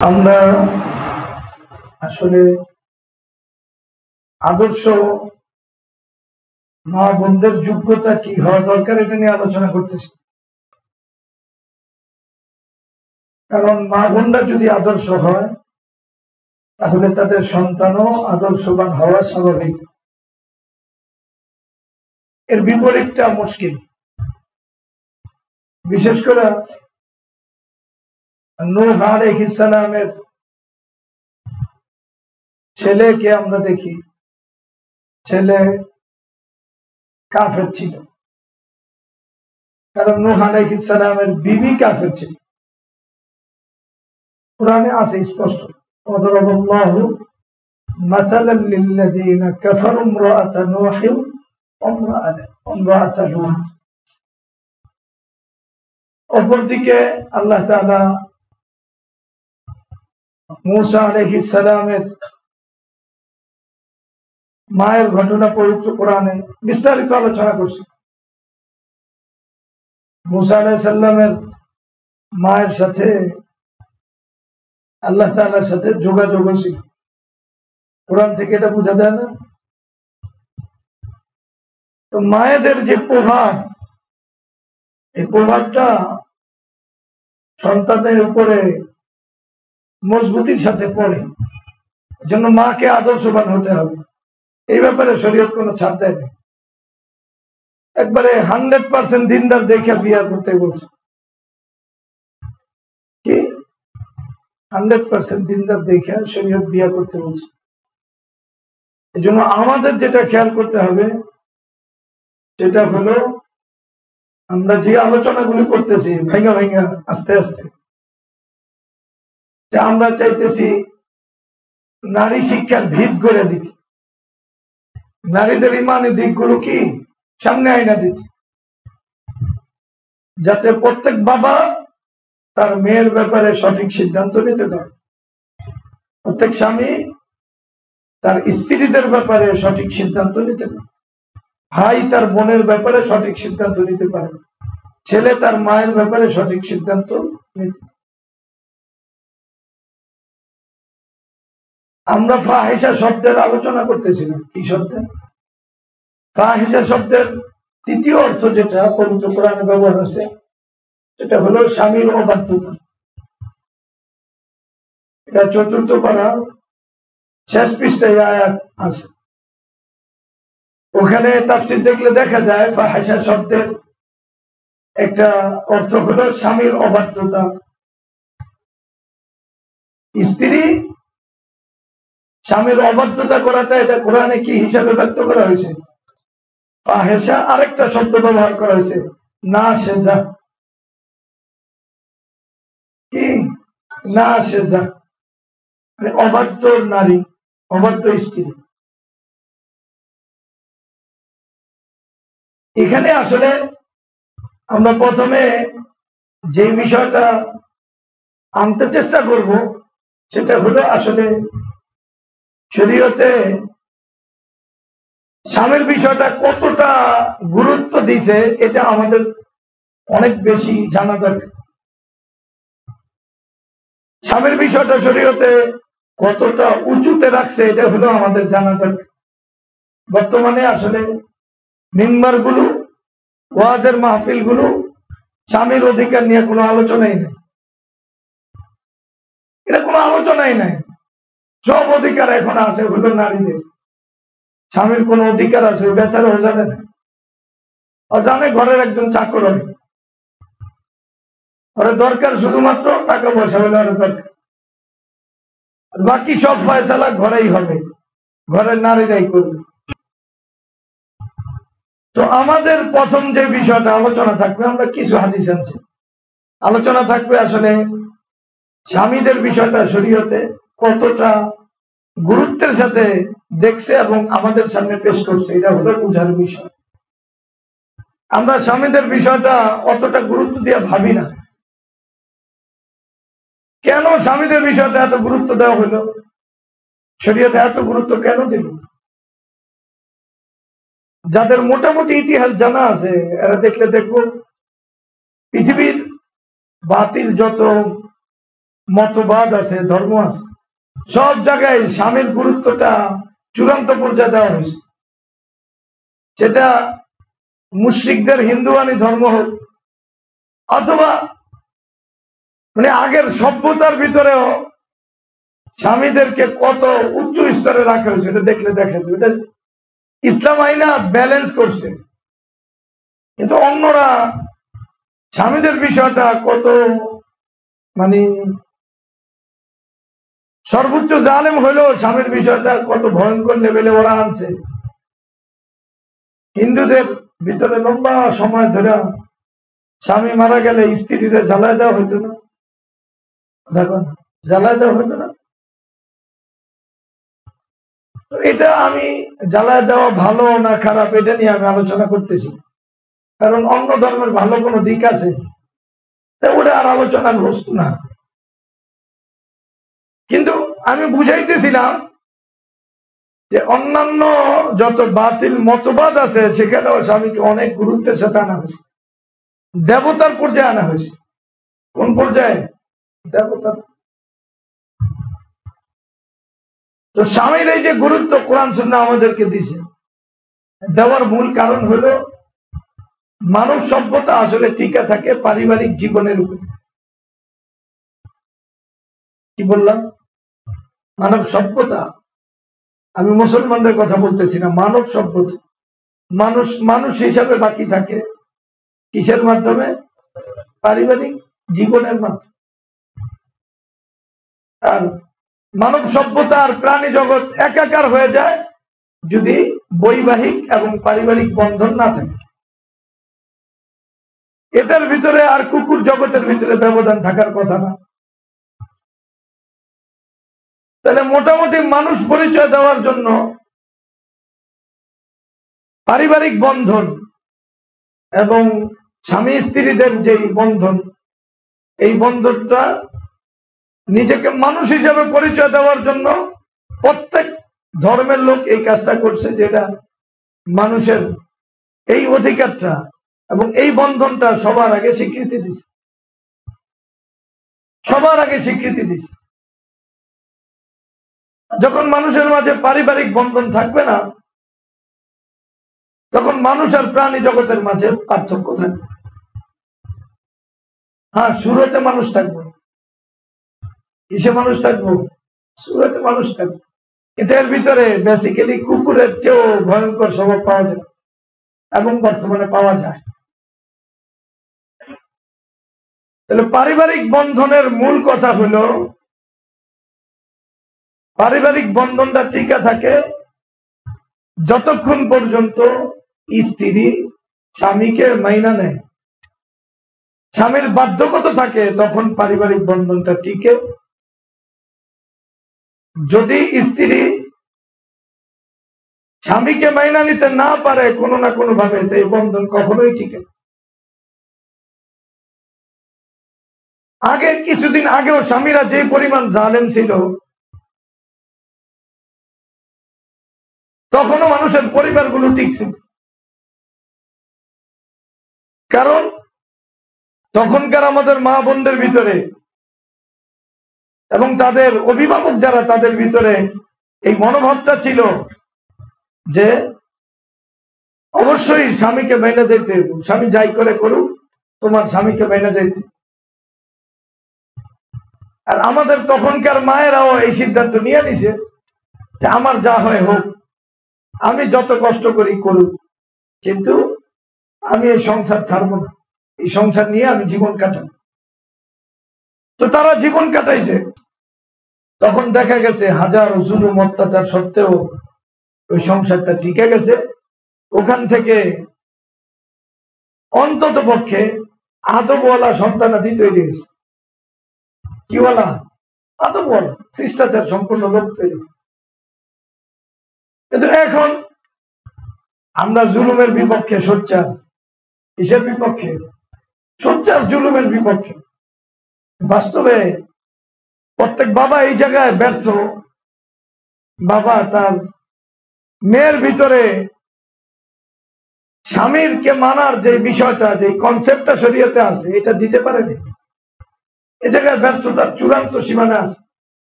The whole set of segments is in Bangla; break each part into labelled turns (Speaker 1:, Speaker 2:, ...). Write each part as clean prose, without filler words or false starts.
Speaker 1: আমরা আসলে আদর্শ মা বোনদের যোগ্যতা কি হওয়া দরকার এটা নিয়ে আলোচনা করতেছি। কারণ মা বোনরা যদি আদর্শ হয় তাহলে তাদের সন্তানও আদর্শবান হওয়া স্বাভাবিক। এর বিপরীতটা মুশকিল। বিশেষ করে নূহ আলাইহিস সালামের ছেলেকে আমরা দেখি, ছেলে কাফের ছিল, কারণ নূহ আলাইহিস সালামের বিবি কাফের ছিল। কোরআনে আছে স্পষ্ট, ওয়াদরাবাল্লাহু মাসালান লিল্লাযীনা কাফারু ইমরাআতা নূহ ওয়া ইমরাআতা লূত। অপরদিকে আল্লাহ তাআলা মূসা আলাইহিস সালামের মায়ের ঘটনা পবিত্র কোরআনে বিস্তারিত আলোচনা করছে। মূসা আলাইহিস সালামের মায়ের সাথে আল্লাহ তাআলার সাথে যোগাযোগ ছিল। কোরআন থেকে এটা বোঝা যায় না? তো মায়েদের যে প্রভাব, এই প্রভাবটা সন্তানের উপরে মজবুতির সাথে পড়ে। জন্য মাকে আদর্শবান হতে হবে, এই ব্যাপারে শরীয়ত কোনো ছাড় দেয় না। একবারে 100% দিনদার দেখে বিয়ে করতে বলছে। কি 100% দিনদার দেখে শরীয়ত বিয়ে করতে বলছে। এই জন্য আমাদের যেটা খেয়াল করতে হবে সেটা হলো, আমরা যে আলোচনাগুলি করতেছি ভাইঙ্গা ভাইঙ্গা আস্তে আস্তে, আমরা চাইতেছি নারী শিক্ষার ভিত গড়ে দিতে, নারীদের ইমানি দিকগুলো কি সামনে আইনা দিতে, যাতে প্রত্যেক বাবা তার মেয়ের ব্যাপারে সঠিক সিদ্ধান্ত নিতে পারে, প্রত্যেক স্বামী তার স্ত্রীদের ব্যাপারে সঠিক সিদ্ধান্ত নিতে পারে, ভাই তার বোনের ব্যাপারে সঠিক সিদ্ধান্ত নিতে পারে, ছেলে তার মায়ের ব্যাপারে সঠিক সিদ্ধান্ত নিতে। আমরা ফাহিশা শব্দের আলোচনা করতেছিলাম। কি শব্দের? ফাহিশা শব্দের তৃতীয় অর্থ যেটা পবিত্র কোরআনে ব্যবহার হয়েছে সেটা হলো স্বামীর অবাধ্যতা। এটা ৪র্থ পারা শেষ পৃষ্ঠায় আয়াত আছে। ওখানে তাফসীর দেখলে দেখা যায় ফাহিশা শব্দের একটা অর্থ হলো স্বামীর অবাধ্যতা। স্ত্রী স্বামীর অবাধ্যতা করাটা, এটা কোরআনে কি হিসাবে ব্যক্ত করা হয়েছে? ফাহিশা। আরেকটা শব্দ ব্যবহার করা হয়েছে নাশেজা। কি নাশেজা? মানে অবাধ্য নারী, অবাধ্য স্ত্রী। এখানে আসলে আমরা প্রথমে যে বিষয়টা আনতে চেষ্টা করব সেটা হলো, আসলে শরীয়তে স্বামীর বিষয়টা কতটা গুরুত্ব দিছে এটা আমাদের অনেক বেশি জানা দরকার। স্বামীর বিষয়টা শরীয়তে কতটা উঁচুতে রাখছে এটা হলো আমাদের জানা দরকার। বর্তমানে আসলে মিম্বার গুলো, ওয়াজের মাহফিল গুলো স্বামীর অধিকার নিয়ে কোনো আলোচনাই নেই। এটা কোনো আলোচনাই নাই। সব অধিকার এখন আছে হলো নারীদের। স্বামীর কোন অধিকার আছে ওই বেচারা জানে না। জানে ঘরের একজন চাকর হয়, ওর দরকার শুধুমাত্র টাকা পয়সা হলে ওর দরকার, বাকি সব ফয়সালা ঘরেই হবে, ঘরের নারীরাই করবে। তো আমাদের প্রথম যে বিষয়টা আলোচনা থাকবে, আমরা কিছু হাদিস আনছি, আলোচনা থাকবে আসলে স্বামীদের বিষয়টা শরীয়তে কতটা গুরুত্বের সাথে দেখছে এবং আমাদের সামনে পেশ করছে, এটা হলো বুঝার বিষয়। আমরা স্বামীদের বিষয়টা অতটা গুরুত্ব দিয়ে ভাবি না। কেন স্বামীদের বিষয়টা এত গুরুত্ব দেওয়া হলো? শরীয়তে এত গুরুত্ব কেন দিল? যাদের মোটামুটি ইতিহাস জানা আছে এরা দেখলে দেখবো পৃথিবীর বাতিল যত মতবাদ আছে, ধর্ম আছে, সব জায়গায় স্বামীর গুরুত্বটা চূড়ান্ত পর্যায়ে দেওয়া হয়েছে। সেটা মুশরিকদের হিন্দুয়ানি ধর্ম হোক অথবা মানে আগের সভ্যতার ভিতরেও স্বামীদেরকে কত উচ্চ স্তরে রাখা হয়েছে, এটা দেখলে দেখেন এটা ইসলাম আইনা ব্যালেন্স করছে। কিন্তু অন্যরা স্বামীদের বিষয়টা কত মানে সর্বোচ্চ জালেম হইলেও স্বামীর বিষয়টা কত ভয়ঙ্কর লেভেলে ওরা আনছে। হিন্দুদের ভিতরে লম্বা সময় ধরে স্বামী মারা গেলে স্ত্রীরা জ্বালায় দেওয়া হইতো না, জ্বালায় দেওয়া হইতো না। তো এটা আমি জ্বালায় দেওয়া ভালো না খারাপ এটা নিয়ে আমি আলোচনা করতেছি, কারণ অন্য ধর্মের ভালো কোনো দিক আছে, তা ওটা আর আলোচনার বস্তু না। কিন্তু আমি বুঝাইতেছিলাম যে অন্যান্য যত বাতিল মতবাদ আছে সেখানেও স্বামীকে অনেক গুরুত্বের সাথে আনা হয়েছে, দেবতার পর্যায়ে আনা হয়েছে। কোন পর্যায়ে? দেবতার। তো স্বামীর এই যে গুরুত্ব কোরআন সুন্নাহ আমাদেরকে দিছে, দেওয়ার মূল কারণ হলো মানব সভ্যতা আসলে টিকে থাকে পারিবারিক জীবনের উপর। কি বললাম? মানব সভ্যতা, আমি মুসলমানদের কথা বলতেছি না, মানব সভ্যতা। মানুষ মানুষ হিসাবে বাকি থাকে কিসের মাধ্যমে? পারিবারিক জীবনের মাধ্যমে। আর মানব সভ্যতা আর প্রাণী জগৎ একাকার হয়ে যায় যদি বৈবাহিক এবং পারিবারিক বন্ধন না থাকে। এটার ভিতরে আর কুকুর জগতের ভিতরে ব্যবধান থাকার কথা না। তাহলে মোটামুটি মানুষ পরিচয় দেওয়ার জন্য পারিবারিক বন্ধন এবং স্বামী স্ত্রীদের যেই বন্ধন, এই বন্ধনটা নিজেকে মানুষ হিসেবে পরিচয় দেওয়ার জন্য প্রত্যেক ধর্মের লোক এই কাজটা করছে, যেটা মানুষের এই অধিকারটা এবং এই বন্ধনটা সবার আগে স্বীকৃতি দিছে, সবার আগে স্বীকৃতি দিছে। যখন মানুষের মাঝে পারিবারিক বন্ধন থাকবে না, তখন মানুষ আর প্রাণী জগতের মাঝে পার্থক্য থাকবে। হ্যাঁ, সুরতে মানুষ থাকবো, কিসে মানুষ থাকবো? সুরতে মানুষ থাকবো, কিন্তু এর ভিতরে বেসিক্যালি কুকুরের চেয়েও ভয়ঙ্কর স্বভাব পাওয়া যায় এবং বর্তমানে পাওয়া যায়। তাহলে পারিবারিক বন্ধনের মূল কথা হলো পারিবারিক বন্ধনটা টিকে থাকে যতক্ষণ পর্যন্ত স্ত্রী স্বামীকে মাইনা নেয়, স্বামীর বাধ্যকতা থাকে, তখন পারিবারিক বন্ধনটা টিকে। যদি স্ত্রী স্বামীকে মাইনা নিতে না পারে কোনো না কোনো ভাবে, এই বন্ধন কখনোই টিকে। আগে কিছুদিন আগেও স্বামীরা যে পরিমাণ জালেম ছিল, তখনও মানুষের পরিবারগুলো টিকছে, কারণ তখনকার আমাদের মা বোনদের ভিতরে এবং তাদের অভিভাবক যারা, তাদের ভিতরে এই মনোভাবটা ছিল যে অবশ্যই স্বামীকে মাইনা যাইতে, স্বামী যাই করে করুক, তোমার স্বামীকে মাইনা যাইতে। আর আমাদের তখনকার মায়েরাও এই সিদ্ধান্ত নিয়ে নিছে যে আমার যা হয় হোক, আমি যত কষ্ট করি করুক, কিন্তু আমি এই সংসার ছাড়বো না, এই সংসার নিয়ে আমি জীবন কাটাবো। তো তারা জীবন কাটাইছে। তখন দেখা গেছে হাজার জুলুম অত্যাচার সত্ত্বেও ওই সংসারটা টিকে গেছে। ওখান থেকে অন্তত পক্ষে আদবওয়ালা সন্তানাদি তৈরি হয়েছে। কিওয়ালা? আদবওয়ালা, শিষ্টাচার সম্পূর্ণ লোক তৈরি। কিন্তু এখন আমরা জুলুমের বিপক্ষে সোচ্চার। কিসের বিপক্ষে? সোচ্চার জুলুমের বিপক্ষে। বাস্তবে প্রত্যেক বাবা এই জায়গায় ব্যর্থ। বাবা তার মেয়ের ভিতরে স্বামীরকে মানার যে বিষয়টা, যে কনসেপ্টটা শরীয়তে আছে, এটা দিতে পারেনি। এ জায়গায় ব্যর্থতার চূড়ান্ত সীমানা আছে।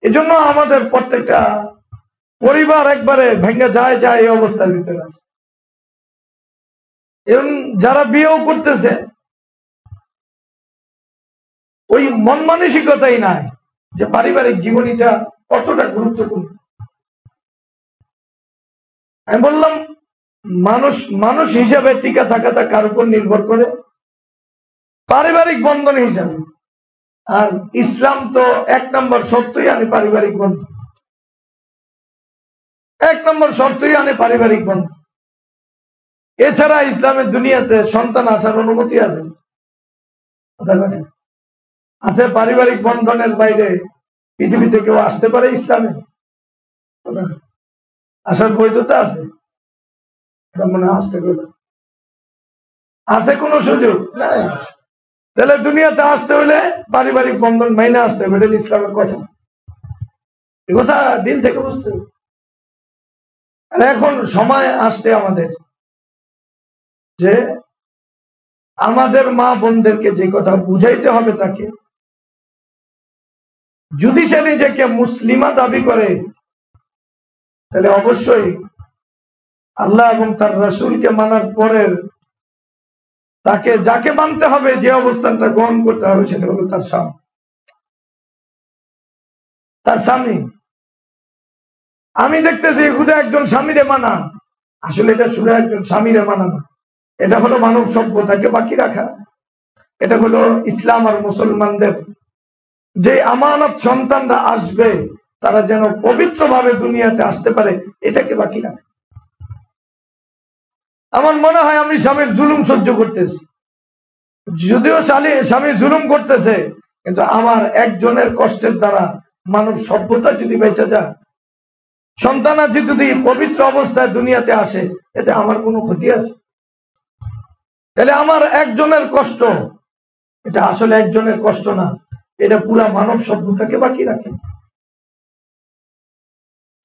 Speaker 1: এজন্য আমাদের প্রত্যেকটা পরিবার একবারে ভেঙে যায় যায় এই অবস্থার ভিতরে আছে। এবং যারা বিয়েও করতেছে ওই মন মানসিকতাই নাই যে পারিবারিক জীবনীটা কতটা গুরুত্বপূর্ণ। আমি বললাম মানুষ মানুষ হিসাবে টিকে থাকাটা কার উপর নির্ভর করে? পারিবারিক বন্ধন হিসাবে। আর ইসলাম তো 1 নম্বর শর্তই আনে পারিবারিক বন্ধন, 1 নম্বর শর্তই আনে পারিবারিক বন্ধন। এছাড়া ইসলামের দুনিয়াতে সন্তান আসার অনুমতি আছে? আছে? পারিবারিক বন্ধনের বাইরে পৃথিবীতে কেউ আসতে পারে ইসলামে? আসার বৈধতা আছে? মনে আসতে কথা আছে কোন সুযোগ নাই। তাহলে দুনিয়াতে আসতে হলে পারিবারিক বন্ধন মাইনে আসতে হবে, এটা ইসলামের কথা। এ কথা দিল থেকে বুঝতে হবে। আর এখন সময় আসছে আমাদের যে আমাদের মা বোনদেরকে যে কথা বুঝাইতে হবে তাকে, যদি সে নিজেকে মুসলিমা দাবি করে তাহলে অবশ্যই আল্লাহ এবং তার রাসূলকে মানার পরের তাকে যাকে মানতে হবে, যে অবস্থানটা গ্রহণ করতে হবে সেটা হলো তার স্বামী। তার স্বামী। আমি দেখতেছি খুদে একজন স্বামীরে মানা, আসলে এটা শুধু একজন স্বামীরে মানা না, এটা হলো মানব সভ্যতাকে বাকি রাখা। এটা হলো ইসলাম আর মুসলমানদের যে আমানত সন্তানরা আসবে তারা যেন পবিত্রভাবে দুনিয়াতে আসতে পারে, এটাকে বাকি রাখা। আমার মনে হয় আমি স্বামীর জুলুম সহ্য করতেছি, যদিও স্বামী জুলুম করতেছে, কিন্তু আমার একজনের কষ্টের দ্বারা মানব সভ্যতা যদি বেঁচে যায়, সন্তান যদি পবিত্র অবস্থায় দুনিয়াতে আসে, এতে আমার কোনো ক্ষতি আছে? তাহলে আমার একজনের কষ্ট, এটা আসলে একজনের কষ্ট না, এটা পুরা মানব সভ্যতাকে বাকি রাখে।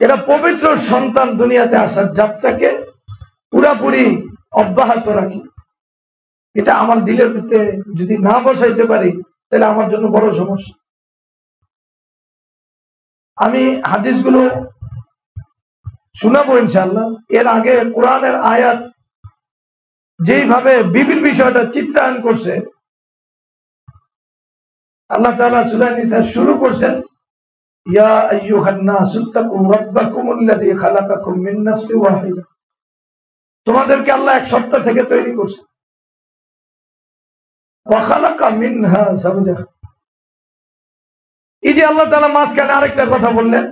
Speaker 1: এটা পবিত্র সন্তান দুনিয়াতে আসার যাত্রাকে পুরাপুরি অব্যাহত রাখি। এটা আমার দিলের ভিতরে যদি না বসাইতে পারি তাহলে আমার জন্য বড় সমস্যা। আমি হাদিসগুলো শোনাবো ইনশাআল্লাহ। এর আগে কোরআনের আয়াত যেইভাবে বিবির বিষয়টা চিত্রায়ন করছে, আল্লাহ তাআলা সূরা নিসা শুরু করছেন, ইয়া আইয়ুহান নাসু তাকু রাব্বাকুমুল্লাযী খালাকাকুম মিন নাফসিন ওয়াহিদা। তোমাদেরকে আল্লাহ এক সত্তা থেকে তৈরি করছে। ওয়া খালাকা মিনহা যাওজাহা। এই যে আল্লাহ তাআলা মাঝখানে আরেকটা কথা বললেন,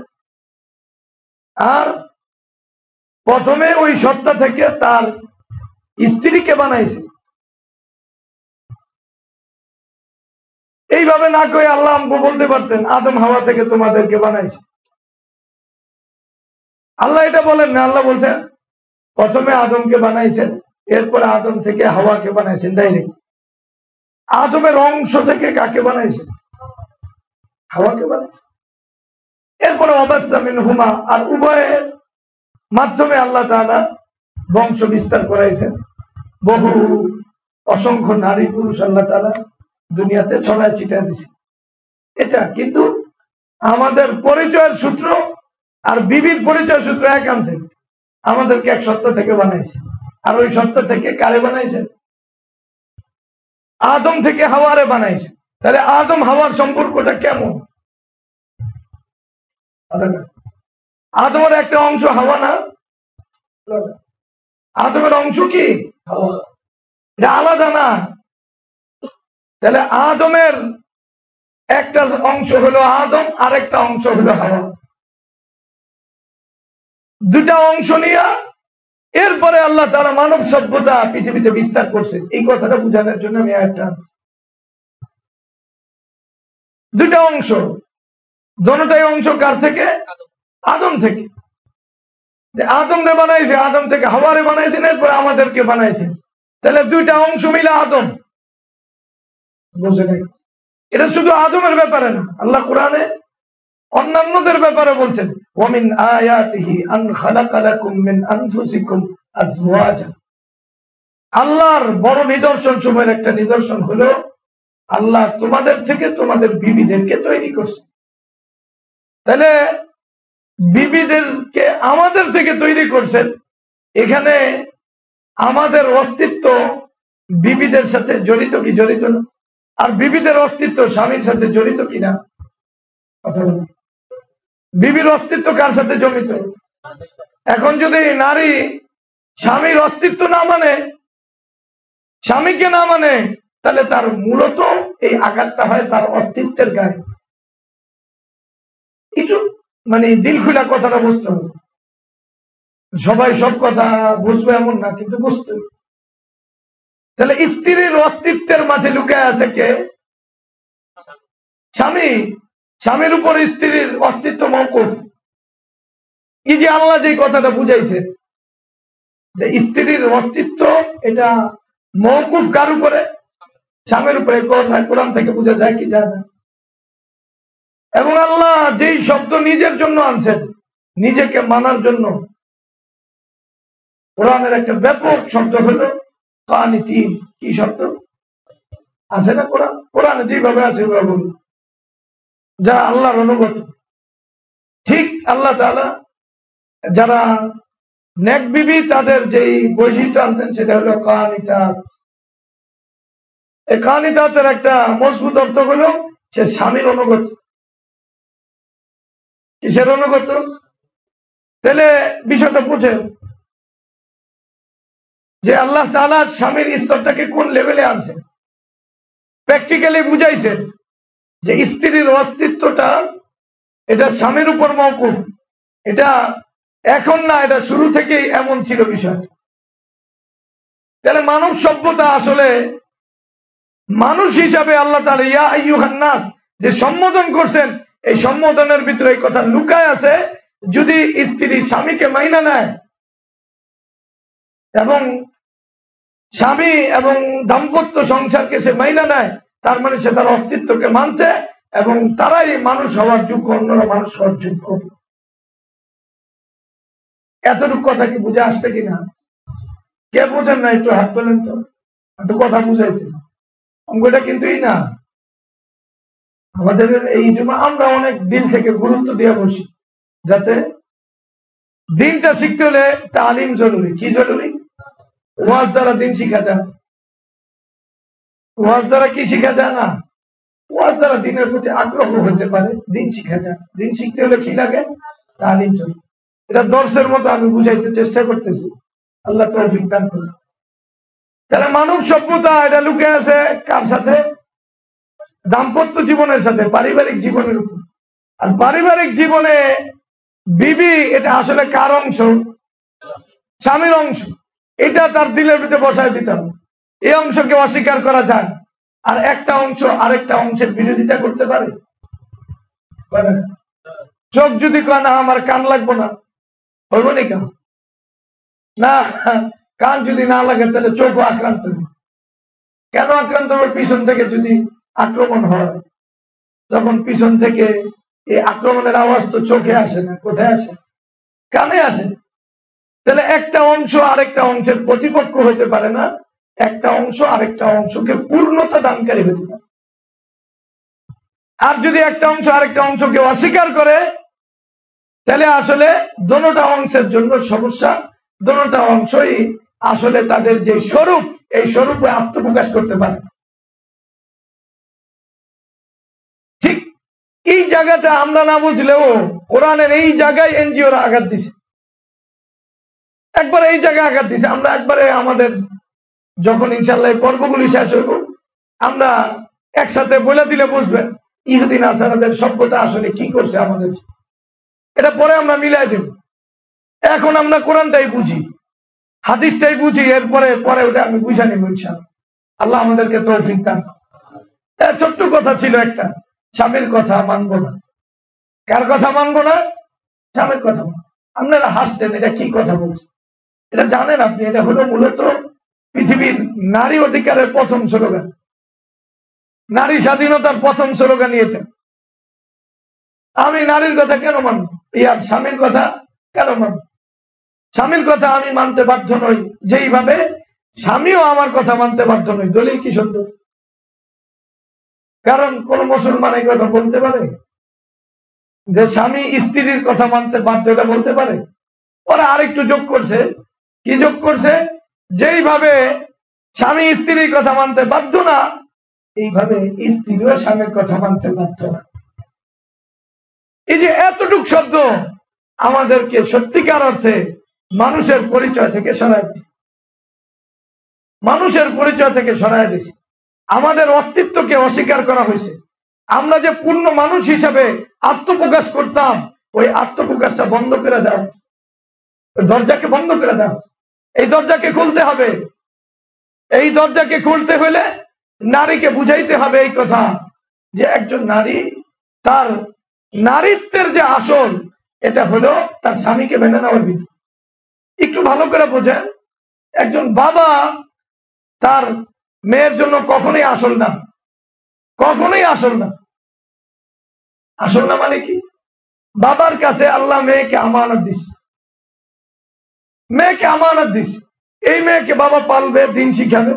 Speaker 1: আর প্রথমে ওই সত্তা থেকে তার স্ত্রীকে বানাইছে। এইভাবে না কই আল্লাহ আমাকে বলতে পারতেন আদম হাওয়া থেকে তোমাদেরকে বানাইছে। আল্লাহ এটা বলেন না, আল্লাহ বলছেন প্রথমে আদমকে বানাইছেন, এরপরে আদম থেকে হাওয়াকে বানাইছেন ডাইরেক্ট। আদমের অংশ থেকে কাকে বানাইছেন? হাওয়াকে বানাইছেন। এরপরে অবাস্তা মিনহুমা, আর উভয়ের মাধ্যমে আল্লাহ তাআলা বংশ বিস্তার করাইছেন। বহু অসংখ্য নারী পুরুষ আল্লাহ তাআলা দুনিয়াতে ছড়ায় ছিটায় দিছে। এটা কিন্তু আমাদের পরিচয়ের সূত্র আর বিবির পরিচয় সূত্র এক আনছেন। আমাদেরকে এক সত্তা থেকে বানাইছে, আর ওই সত্তা থেকে কারে বানাইছেন? আদম থেকে হাওয়ারে বানাইছে। তাহলে আদম হাওয়ার সম্পর্কটা কেমন? আদমের একটা অংশ হাওয়া না? আদমের অংশ কি হাওয়া? এটা আলাদা না। তাহলে আদমের একটা অংশ হলো আদম, আর একটা অংশ হলো হাওয়া। দুটা অংশ নিয়ে এরপরে আল্লাহ তাআলা মানব সভ্যতা পৃথিবীতে বিস্তার করছে। এই কথাটা বোঝানোর জন্য আমি আয়াতটা আনছি। দুটা অংশ, দুটোটাই অংশ কার থেকে? আদম থেকে। আদমরে বানাইছে, আদম থেকে হাওয়ারে বানাইছেন, এরপরে আমাদেরকে বানাইছেন। তাহলে দুইটা অংশ মিলে আদম। বুঝে নাই? এটা শুধু আদমের ব্যাপারে না, আল্লাহ কোরআনে অন্যান্যদের ব্যাপারে বলছেন, ওয়ামিন আয়াতিহি আন খালাকা লাকুম মিন আনফুসিকুম আজওয়াজা। আল্লাহর বড় নিদর্শন সময়ের একটা নিদর্শন হলো আল্লাহ তোমাদের থেকে তোমাদের বিবিদেরকে তৈরি করছে। তাহলে বিবিদেরকে আমাদের থেকে তৈরি করছেন, এখানে আমাদের অস্তিত্ব বিবিদের সাথে জড়িত কি জড়িত না? আর বিবিদের অস্তিত্ব স্বামীর সাথে জড়িত কিনা? কথা বলুন। বিবির অস্তিত্ব কার সাথে জড়িত? এখন যদি নারী স্বামীর অস্তিত্ব না মানে, স্বামীকে না মানে, তাহলে তার মূলত এই আঘাতটা হয় তার অস্তিত্বের গায়ে। একটু মানে দিল খুলা কথাটা বুঝতে হবে। সবাই সব কথা বুঝবে এমন না, কিন্তু বুঝতে হবে। তাহলে স্ত্রীর অস্তিত্বের মাঝে লুকায় আছে কে? স্বামী। স্বামীর উপর স্ত্রীর অস্তিত্ব মওকুফ। এই যে আল্লাহ যে কথাটা বুঝাইছে, স্ত্রীর অস্তিত্ব এটা মওকুফ কার উপরে? স্বামীর উপরে। কোরআন থেকে বোঝা যায় কি যায় না? এবং আল্লাহ যেই শব্দ নিজের জন্য আনছেন, নিজেকে মানার জন্য, কোরআনের একটা ব্যাপক শব্দ হলো কানিতিন। কি শব্দ আছে না কোরআনে? যেভাবে আছে ওইভাবে বলুন, যারা আল্লাহর অনুগত। ঠিক আল্লাহ তাআলা যারা নেক বিবি, তাদের যেই বৈশিষ্ট্য আনছেন সেটা হলো কানিতাত। এই কানিতাতের একটা মজবুত অর্থ হলো সে স্বামীর অনুগত। কিসের অনুগত? তাহলে বিষয়টা বুঝেন যে আল্লাহ তাআলা স্বামীর স্তরটাকে কোন লেভেলে আনছেন। প্র্যাকটিক্যালি বুঝাইছেন যে স্ত্রীর অস্তিত্বটা এটা স্বামীর উপর মওকুফ। এটা এখন না, এটা শুরু থেকেই এমন ছিল বিষয়টা। তাহলে মানব সভ্যতা আসলে মানুষ হিসাবে আল্লাহ তাআলা ইয়া আইয়ুহান নাস যে সম্বোধন করছেন, এই সম্বোধনের ভিতরে এই কথা লুকায় আছে। যদি স্ত্রী স্বামীকে মাইনা নেয় এবং স্বামী এবং দাম্পত্য সংসারকে সে মাইনা নেয়, তার মানে সে তার অস্তিত্বকে মানছে এবং তারাই মানুষ হওয়ার যোগ্য, অন্যরা মানুষ হওয়ার যোগ্য। এতটুকু কথা কি বুঝে আসছে কিনা? কে বোঝেন না একটু হাত তোলেন তো। এত কথা বুঝাইছে অঙ্গটা কিন্তু এই না। আমাদের এই জন্য আমরা অনেক দিল থেকে গুরুত্ব দিয়ে বসি, যাতে দিনটা শিখতে হলে তালিম জরুরি। কি জরুরি? ওয়াজ দ্বারা দিন শিখা যায়। ওয়াজ দ্বারা কি শিখা যায় না? ওয়াজ দ্বারা দিনের প্রতি আগ্রহ হতে পারে, দিন শিখা যায়। দিন শিখতে হলে কি লাগে? তালিম জরুরি। এটা দর্শের মতো আমি বুঝাইতে চেষ্টা করতেছি, আল্লাহ তৌফিক দান করুন। তাহলে মানব সভ্যতা এটা লুকে আছে কার সাথে? দাম্পত্য জীবনের সাথে, পারিবারিক জীবনের উপর। আর পারিবারিক জীবনে বিবি এটা আসলে কার অংশ? স্বামীর অংশ। এটা তার দিলের ভিতরে বসায় দিতে হবে। এই অংশকে অস্বীকার করা যায়। আর একটা অংশ আরেকটা অংশের বিরোধিতা করতে পারে? চোখ যদি কয় না আমার কান লাগবো না, হইব নি কান? না, কান যদি না লাগে তাহলে চোখও আক্রান্ত হবে। কেন আক্রান্ত হবে? পিছন থেকে যদি আক্রমণ হয়, তখন পিছন থেকে এই আক্রমণের আওয়াজ তো চোখে আসে না, কোথায় আসে? কানে আসে। তাহলে একটা অংশ আরেকটা অংশের প্রতিপক্ষ হতে পারে না, একটা অংশ আরেকটা অংশকে পূর্ণতা দানকারী হতে পারে। আর যদি একটা অংশ আরেকটা অংশকে অস্বীকার করে, তাহলে আসলে দোনোটা অংশের জন্য সমস্যা। দোনোটা অংশই আসলে তাদের যে স্বরূপ, এই স্বরূপে আত্মপ্রকাশ করতে পারে। ঠিক এই জায়গাটা আমরা না বুঝলেও কোরআনের এই জায়গায় এনজিওরা আঘাত দিছে। একবার এই জায়গায় আঘাত দিছে। আমরা একবারে আমাদের যখন ইনশাল্লাহ এই পর্বগুলি শেষ হইব, আমরা একসাথে বলে দিলে বুঝবেন ইহুদি নাসারাদের সভ্যতা আসলে কি করছে আমাদের। এটা পরে আমরা মিলাই দেব। এখন আমরা কোরআনটাই বুঝি, হাদিসটাই বুঝি, এরপরে পরে ওটা আমি বুঝা নিব ইনশাআল্লাহ। আল্লাহ আমাদেরকে তৌফিক দান। ছোট্ট কথা ছিল একটা, স্বামীর কথা মানবো না। কার কথা মানবো না? স্বামীর কথা। আপনারা হাসছেন, এটা কি কথা বলছেন? এটা জানেন আপনি? এটা হলো মূলত পৃথিবীর নারী অধিকারের প্রথম স্লোগান, নারী স্বাধীনতার প্রথম স্লোগান এটা। আমি নারীর কথা কেন মানব? ইয়ার স্বামীর কথা কেন মানব? স্বামীর কথা আমি মানতে বাধ্য নই, যেইভাবে স্বামীও আমার কথা মানতে বাধ্য নই। দলিল কি সুন্দর! কারণ কোন মুসলমান এই কথা বলতে পারে যে স্বামী স্ত্রীর কথা মানতে বাধ্য, এটা বলতে পারে? ওরা আরেকটু যোগ করছে। কি যোগ করছে? যেইভাবে স্বামী স্ত্রীর কথা মানতে বাধ্য না, এইভাবে স্ত্রীও স্বামীর কথা মানতে বাধ্য না। এই যে এতটুক শব্দ আমাদেরকে সত্যিকার অর্থে মানুষের পরিচয় থেকে সরাই দিচ্ছে, মানুষের পরিচয় থেকে সরাই দিচ্ছে। আমাদের অস্তিত্বকে অস্বীকার করা হয়েছে। আমরা যে পূর্ণ মানুষ হিসাবে আত্মপ্রকাশ করতাম, ওই আত্মপ্রকাশটা বন্ধ করে দেওয়া হয়েছে, দরজাকে বন্ধ করে দেওয়া হয়েছে। এই দরজাকে খুলতে হবে। এই দরজাকে খুলতে হলে নারীকে বুঝাইতে হবে এই কথা যে একজন নারী তার নারীত্বের যে আসল, এটা হলো তার স্বামীকে মেনে নেওয়ার ভিতর। একটু ভালো করে বোঝেন, একজন বাবা তার মেয়ের জন্য কখনোই আসল না, কখনোই আসল না। আসল না মানে কি? বাবার কাছে আল্লাহ মেয়েকে আমানত দিছে, মেয়েকে আমানত দিছে। এই মেয়েকে বাবা পালবে, দিন শিখাবে।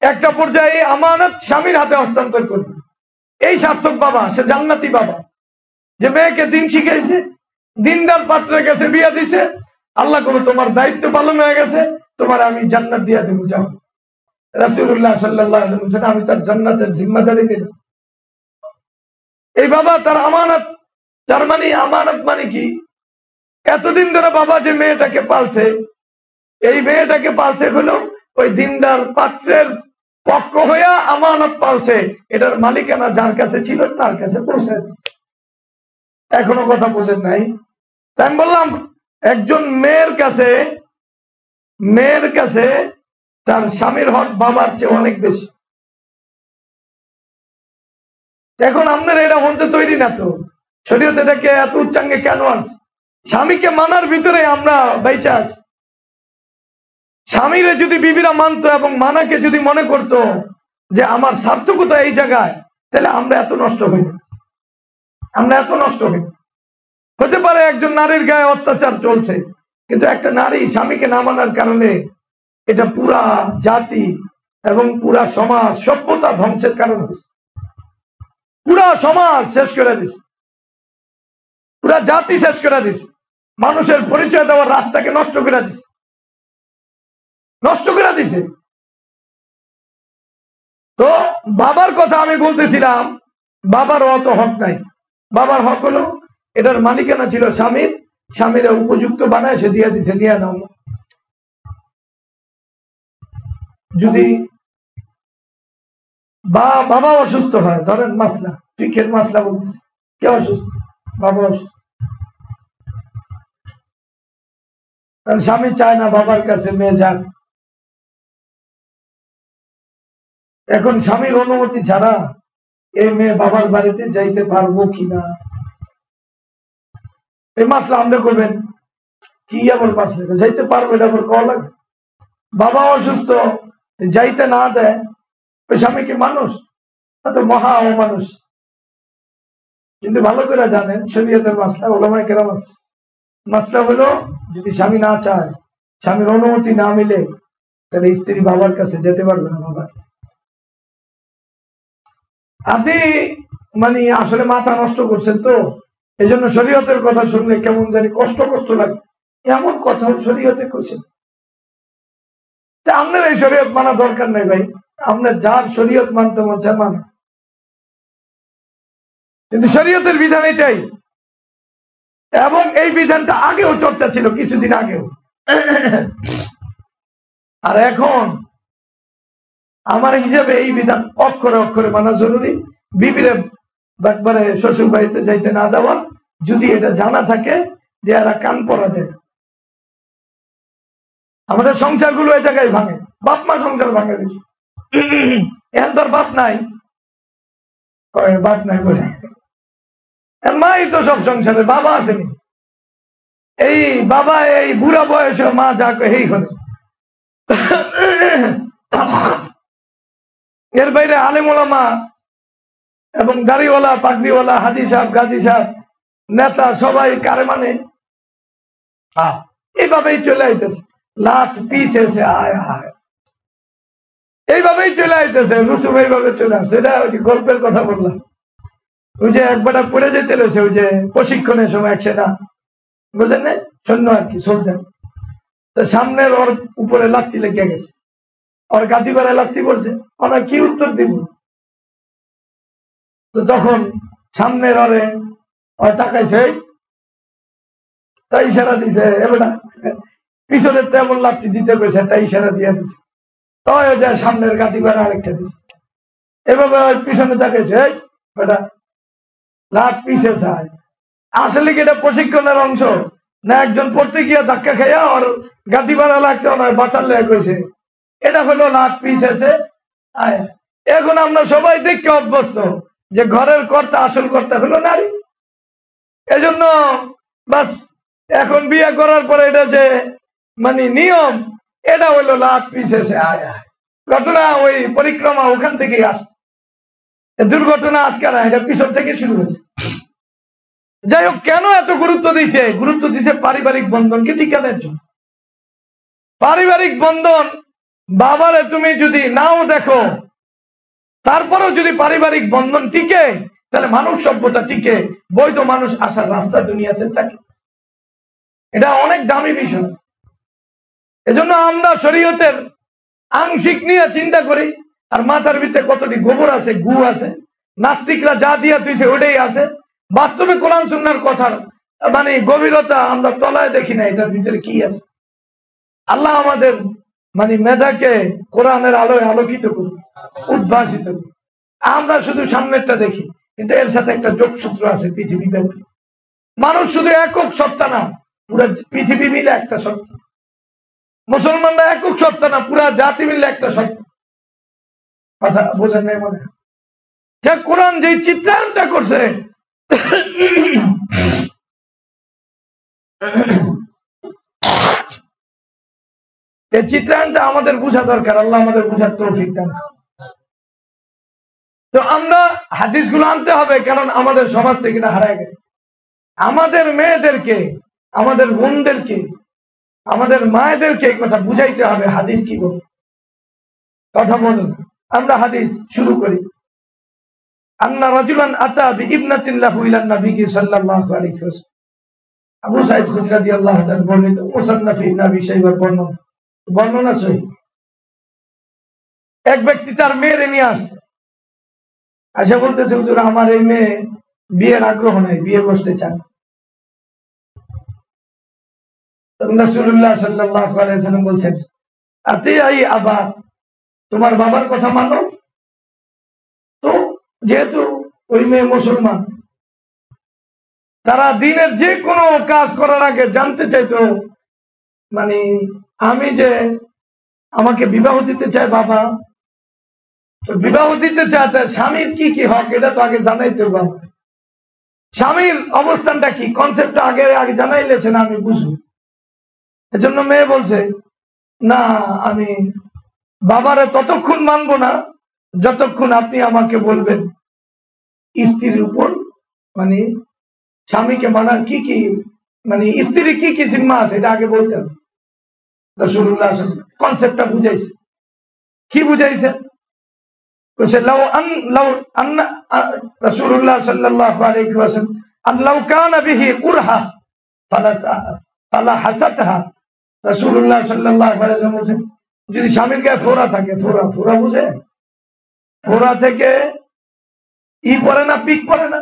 Speaker 1: একটা পর্যায়ে আমানত স্বামীর হাতে হস্তান্তর করবে। এই সার্থক বাবা, সে জান্নাতি বাবা, যে মেয়েকে দিন শিখাইছে, দিনদার পাত্রের কাছে বিয়া দিছে। আল্লাহ কবে তোমার দায়িত্ব পালন হয়ে গেছে, তোমার আমি জান্নাত দিয়া দেবো, যাও। রাসূলুল্লাহ সাল্লাল্লাহু আলাইহি ওয়াসাল্লাম আমি তার জান্নাতের জিম্মাদারি নিলাম। এই বাবা তার আমানত। তার মানে আমানত মানে কি? এতদিন ধরে বাবা যে মেয়েটাকে পালছে, এই মেয়েটাকে পালছে হলো ওই দিনদার পাত্রের পক্ষ হইয়া আমানত পালছে। এটার মালিকানা যার কাছে ছিল তার কাছে পৌঁছায় দিচ্ছে। এখনো কথা বোঝেন নাই? তাই আমি বললাম একজন মেয়ের কাছে তার স্বামীর হক বাবার চেয়ে অনেক বেশি। এখন আপনারা এটা মনতে তৈরি না তো, শরীয়ত এটাকে এত উচ্চাঙ্গে কেন আছে? স্বামীকে মানার ভিতরে আমরা বেঁচে আছি। স্বামীরে যদি বিবিরা মানতো এবং মানাকে যদি মনে করতো যে আমার সার্থকতা এই জায়গায়, তাহলে আমরা এত নষ্ট হই না, আমরা এত নষ্ট হই না। হতে পারে একজন নারীর গায়ে অত্যাচার চলছে, কিন্তু একটা নারী স্বামীকে না মানার কারণে এটা পুরা জাতি এবং পুরা সমাজ সভ্যতা ধ্বংসের কারণ হয়েছে। পুরা সমাজ শেষ করে দিছে, পুরা জাতি শেষ করে দিছে, মানুষের পরিচয় দেওয়ার রাস্তাকে নষ্ট করে দিছে, নষ্ট করে দিছে। তো বাবার কথা আমি বলতেছিলাম, বাবার অত হক নাই। বাবার হক হলো এটার মালিকানা ছিল স্বামীর, স্বামীরা উপযুক্ত বানায় সে দিয়ে দিছে, নিয়ে নাও। যদি বাবা অসুস্থ হয়, ধরেন মাসলা, ফিকের মাসলা বলতেছে, কে অসুস্থ? বাবা অসুস্থ। স্বামী চায় না বাবার কাছে মেয়ে যাক। এখন স্বামীর অনুমতি ছাড়া এই মেয়ে বাবার বাড়িতে যাইতে পারবো কিনা, এই মাসলা আমরা করবেন কি? আবার মাসলা যাইতে পারবো, এটা আবার কল লাগে। বাবা অসুস্থ, যাইতে না দেয়, ওই স্বামী কি মানুষ? তো মহা অমানুষ। কিন্তু ভালো করে জানেন শরীয়তের মাসলা, ওলামায়ে কেরাম আছে। মাসলা হলো যদি স্বামী না চায়, স্বামীর অনুমতি না মিলে, তাহলে স্ত্রী বাবার কাছে যেতে পারবে না। বাবাকে আপনি মানে আসলে মাথা নষ্ট করছেন তো, এই জন্য শরীয়তের কথা শুনলে কেমন জানি কষ্ট কষ্ট লাগে। এমন কথাও শরীয়তে কইছেন। তা আপনার এই শরীয়ত মানা দরকার নাই ভাই, আপনার যার শরীয়ত মানতে মন চায় মানে। কিন্তু শরীয়তের বিধান এটাই, এবং এই বিধানটা আগেও চর্চা ছিল, কিছুদিন আগেও। আর এখন আমার হিসাবে এই বিধান অক্ষরে অক্ষরে মানা জরুরি। বিবিরে একবারে শ্বশুর বাড়িতে যাইতে না দেওয়া, যদি এটা জানা থাকে যে এরা কান পরা দেয়। আমাদের সংসারগুলো এই জায়গায় ভাঙে, বাপ মা সংসার ভাঙে বেশি। এখন তোর বাপ নাই, বাপ নাই বলে মাই তো সব সংসারে, বাবা আসেনি। এই বাবা এই বুড়া বয়সে মা যা এই হলে। এর বাইরে আলেম ওলামা এবং দাড়িওয়ালা, পাগড়িওয়ালা, হাজি সাহেব, গাজী সাহেব, নেতা সবাই কারে মানে এইভাবেই চলে আইতেছে। লাত পিছে আয় হায়, এইভাবেই চলে আইতেছে, রুসুম এইভাবে চলে আসছে। এটা ওই যে গল্পের কথা বললাম, ওই যে একবার পড়ে যেতে রয়েছে ওই যে প্রশিক্ষণের সময় একসাথে, বুঝলেন না, সৈন্য আর কি চলতেন। তো সামনের ওর উপরে লাত্তি লেগে গেছে, ওর গাদি বেড়ায় লাত্তি পড়ছে, ওরা কি উত্তর দিব? তো তখন সামনের ওরে তাকাইছে, তাই ইশারা দিছে, এবারটা পিছনে তেমন লাত্তি দিতে কইছে, একটা ইশারা দিয়ে দিছে, তাই যা সামনের গাদি বেড়া আরেকটা দিছে, এভাবে পিছনে তাকাইছে, বেটা লাত পিছে চায়। আসলে কি এটা প্রশিক্ষণের অংশ না? একজন পড়তে গিয়া ধাক্কা খাইয়া ওর গাদি বাড়া লাগছে, ওনার বাঁচার লেগে কইছে, এটা হলো লাত পিছেছে। এখন আমরা সবাই দেখতে অভ্যস্ত যে ঘরের কর্তা, আসল কর্তা হলো নারী। এজন্য বাস এখন বিয়ে করার পরে এটা যে মানে নিয়ম, এটা হলো লাত পিছেছে। ঘটনা ওই পরিক্রমা ওখান থেকেই আসছে, দুর্ঘটনা আজকে না, এটা পিছন থেকে শুরু হয়েছে। যাই হোক, কেন এত গুরুত্ব দিছে? গুরুত্ব দিছে পারিবারিক বন্ধনকে টিকানোর জন্য। পারিবারিক বন্ধন, বাবারে তুমি যদি নাও দেখো, তারপরেও যদি পারিবারিক বন্ধন টিকে, তাহলে মানব সভ্যতা টিকে, বৈধ মানুষ আসার রাস্তা দুনিয়াতে থাকে। এটা অনেক দামি বিষয়। এজন্য আমরা শরীয়তের আংশিক নিয়ে চিন্তা করি, আর মাথার ভিতরে কতটি গোবর আছে, গু আছে, নাস্তিকরা যা দিয়া তুইছে ওটাই আছে। বাস্তবে কোরআন সুন্নাহর কথার মানে গভীরতা আমরা তলায় দেখি না, এটার ভিতরে কি আছে। আল্লাহ আমাদের মানে মেধাকে কোরআনের আলোয় আলোকিত করুন, উদ্ভাসিত করুন। আমরা শুধু সামনেরটা দেখি, কিন্তু এর সাথে একটা যোগসূত্র আছে পৃথিবী ব্যাপী। মানুষ শুধু একক সত্তা না, পুরো পৃথিবী মিলে একটা সত্তা। মুসলমানরা একক সত্তা না, পুরা জাতি মিলে একটা সত্তা। কথা বোঝেন নাই মনে হয়? যে কোরআন যে চিত্রায়নটা করছে, এই চিত্রায়নটা আমাদের বোঝা দরকার। আল্লাহ আমাদের বোঝার তৌফিক দান। তো আমরা হাদিসগুলো আনতে হবে, কারণ আমাদের সমাজ থেকে এটা হারায় গেছে। আমাদের মেয়েদেরকে, আমাদের বোনদেরকে, আমাদের মায়েদেরকে এই কথা বুঝাইতে হবে হাদিস কি বলে। কথা বল না, আমরা হাদিস শুরু করি। আন্না রাজুলান আতা বিইবনাতিন লাহু ইলান নবী সাল্লাল্লাহু আলাইহি ওয়াসাল্লাম। আবু সাঈদ খুদরী রাদিয়াল্লাহু তাআলা বর্ণিত মুসান্নাফ ইবনে আবি শাইবার বর্ণনা সহিহ। এক ব্যক্তি তার মেয়েরে নিয়ে আসছে, আশা বলতেছে, হুজুর আমার এই মেয়ে বিয়ের আগ্রহ নাই, বিয়ে বসতে চান। রাসূলুল্লাহ সাল্লাল্লাহু আলাইহি ওয়াসাল্লাম বলছেন, আতিআই আবা, তোমার বাবার কথা মানো। তো যেহেতু ওই মেয়ে মুসলমান, তারা দিনের যে কোনো কাজ করার আগে জানতে চাইতো, মানে আমি যে আমাকে বিবাহ দিতে চাই বাবা, তো বিবাহ দিতে চায় তার স্বামীর কি কি হক, এটা তো আগে জানাইতে হবে। স্বামীর অবস্থানটা কি, কনসেপ্টটা আগে জানাইলেছে না, আমি বুঝবো। এজন্য মেয়ে বলছে, না আমি বাবারে ততক্ষণ মানবো না যতক্ষণ আপনি আমাকে বলবেন স্ত্রীর উপর, মানে স্বামীকে মানার কি কি, মানে স্ত্রী কি কি জিম্মা আছে, এটা আগে বলতে হবে। রাসূলুল্লাহ কনসেপ্টটা বুঝাইছে। কি বুঝাইছে? রাসূলুল্লাহ সাল্লাল্লাহু আলাইহি ওয়াসাল্লাম আল্লাহু কানা বিহি কুরহা ফালা হাসাতহা। রাসূলুল্লাহ সাল্লাল্লাহু আলাইহি ওয়াসাল্লাম বলেন, যদি স্বামীর গায়ে ফোড়া থাকে, ফোড়া বুঝে, ফোড়া থেকে পড়ে না, পিক পড়ে না।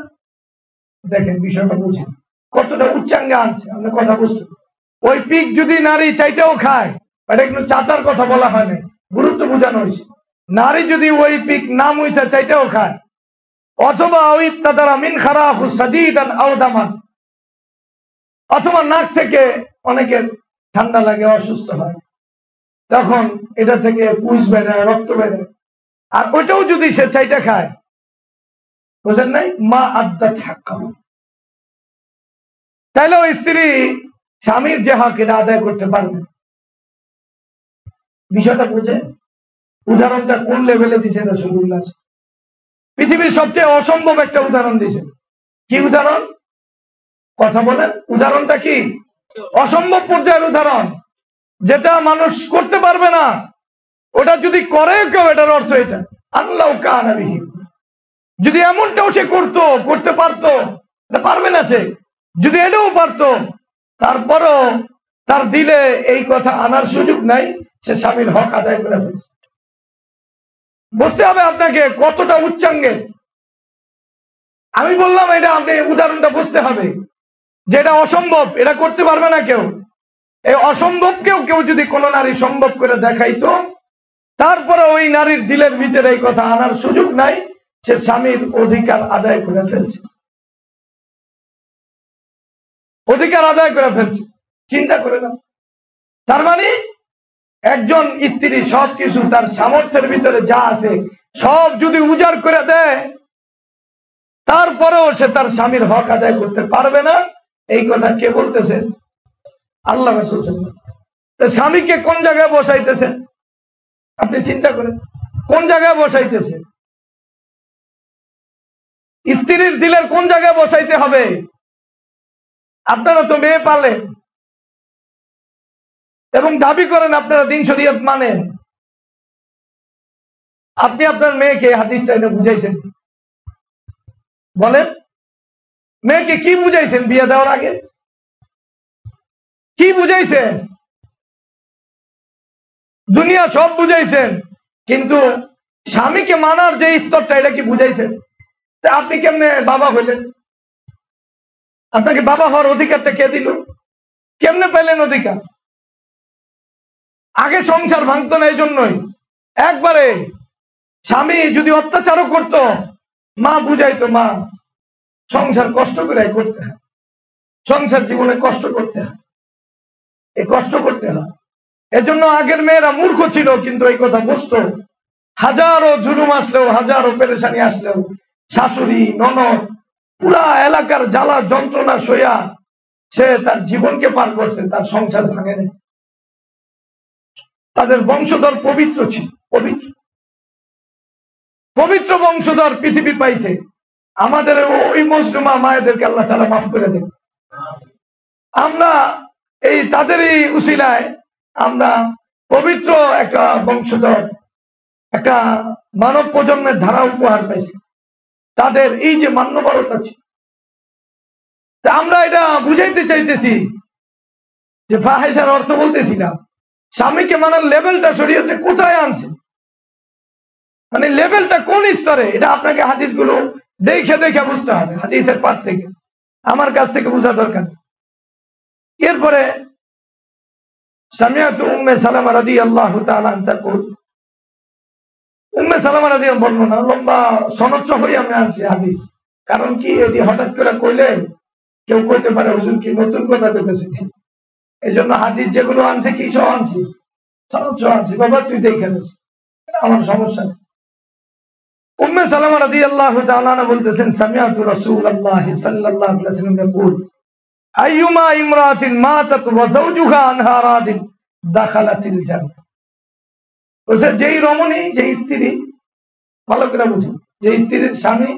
Speaker 1: দেখেন বিষয়টা বুঝেন, কতটা উচ্চাঙ্গে আনছে, আমরা কথা বুঝছো। ওই পিক যদি নারী চাইটাও খায়, এটা কিন্তু চাটার কথা বলা হয় না, গুরুত্ব বোঝানো হয়েছে। নারী যদি ওই পিক না মুইসা চাইটাও খায়, অথবা ওই তাদারা মিন খারাহু সাদীদান আও দামান, অথবা নাক থেকে অনেকের ঠান্ডা লাগে, অসুস্থ হয়, তখন এটা থেকে পুষ বেরোয়, রক্ত বেরোয়, আর ওইটাও যদি সে চাইটা খায়, বুঝেন নাই, মা আদ্দাত হাক্কাহু, তাহলে ওই স্ত্রী স্বামীর যে হক এটা আদায় করতে পারবে। বিষয়টা বুঝে, উদাহরণটা কোন লেভেলে দিয়েছেন রাসূলুল্লাহ? পৃথিবীর সবচেয়ে অসম্ভব একটা উদাহরণ দিয়েছেন। কি উদাহরণ? কথা বলেন, উদাহরণটা কি? অসম্ভব পর্যায়ের উদাহরণ, যেটা মানুষ করতে পারবে না, ওটা যদি করে কেউ, এটার অর্থ এটা আল্লাহ কানাবিহি, যদি এমনটাও সে করতে পারতো, এটা পারবে না সে, যদি এটাও পারতো, তারপরও তার দিলে এই কথা আনার সুযোগ নাই, সে স্বামীর হক আদায় করে ফেলছে। বুঝতে হবে আপনাকে কতটা উচ্চাঙ্গের। আমি বললাম এটা, আপনি উদাহরণটা বুঝতে হবে যে এটা অসম্ভব, এটা করতে পারবে না কেউ। এই অসম্ভবকেও কেউ যদি কোনো নারী সম্ভব করে দেখাইতো, তারপরে ওই নারীর দিলের ভিতরে এই কথা আনার সুযোগ নাই, সে স্বামীর অধিকার আদায় করে ফেলছে, অধিকার আদায় করে ফেলছে। চিন্তা করে না, তার মানে একজন স্ত্রী সবকিছু তার সামর্থ্যের ভিতরে যা আছে সব যদি উজাড় করে দেয়, তারপরেও সে তার স্বামীর হক আদায় করতে পারবে না। এই কথা কে বলতেছেন? আল্লাহ রাসূল। তো স্বামীকে কোন জায়গায় বসাইতেছেন আপনি চিন্তা করেন, কোন জায়গায় বসাইতেছেন? স্ত্রীর দিলের কোন জায়গায় বসাইতে হবে? আপনারা তো মেয়ে পালেন এবং দাবি করেন আপনারা দিন শরীয়ত মানেন। আপনি আপনার মেয়েকে হাদিসটা এনে বুঝাইছেন? বলেন, মেয়েকে কি বুঝাইছেন বিয়ে দেওয়ার আগে? কি বুঝাইছেন? দুনিয়া সব বুঝাইছেন, কিন্তু স্বামীকে মানার যে স্তরটা, এটা কি বুঝাইছেন? তা আপনি কেমনে বাবা হইলেন? আপনাকে বাবা হওয়ার অধিকারটা কে দিল? কেমনে পেলেন অধিকার? আগে সংসার ভাঙতো না, এই জন্যই একবারে স্বামী যদি অত্যাচারও করতো, মা বুঝাইতো, মা সংসার কষ্ট করে করতে হয়, সংসার জীবনে কষ্ট করতে হয়, এই কষ্ট করতে হয়। এজন্য আগের মেয়েরা মূর্খ ছিল, কিন্তু এই কথা বুঝতো। হাজারো জুলুম আসলেও, হাজারো পেরেশানি আসলেও, শাশুড়ি ননদ পুরা এলাকার জ্বালা যন্ত্রণা সইয়া সে তার জীবনকে পার করছে, তার সংসার ভাঙে নেই। তাদের বংশধর পবিত্র ছিল, পবিত্র পবিত্র বংশধর পৃথিবী পাইছে। আমাদের ওই মুসলিমা মায়েদেরকে আল্লাহ তাআলা মাফ করে দেন। আমরা এই তাদেরই উসিলায় আমরা পবিত্র একটা বংশধর, একটা মানব প্রজন্মের ধারা উপহার পাইছি। তাদের এই যে মান্যবরতা ছিল, তা আমরা এটা বুঝাইতে চাইতেছি যে ফাহিশার অর্থ বলতেছি না, স্বামীকে মানার লেভেলটা শরীয়তে কোথায় আনছে, মানে লেভেলটা কোন স্তরে, এটা আপনাকে হাদিসগুলো দেখে দেখে বুঝতে হবে। হাদিসের পাঠ থেকে, আমার কাছ থেকে বোঝা দরকার। এরপরে সামিয়াতু উম্মে সালামা রাদিয়াল্লাহু তাআলা তাকুল, উম্মে সালামা রাদিয়াল্লাহু বর্ণনা লম্বা সনদ সহই আমি আনছি হাদিস। কারণ কি, এটি হঠাৎ করে কইলে কেউ কইতে পারে হুজুর কি নতুন কথা কইতেছে, এই জন্য হাদিস যেগুলো আনছে কি সহ আনছি, সনদ সহ আনছি। বাবা তুই দেখে নিস, আমার সমস্যা নেই। উম্মে সালামা রাদিয়াল্লাহু তাআলা বলতেছেন, সামিআতু রাসূলুল্লাহ সাল্লাল্লাহু আলাইহি ওয়াসাল্লাম ইয়াকুল আইয়ুমা ইমরাতিন মাতাত ওয়া যাওজুহা আনহা রাদিন দাখালাতিল জান্নাহ। ওসে যেই রমণী, যেই স্ত্রী, ভালো করে বুঝুন, যে স্ত্রীর স্বামী,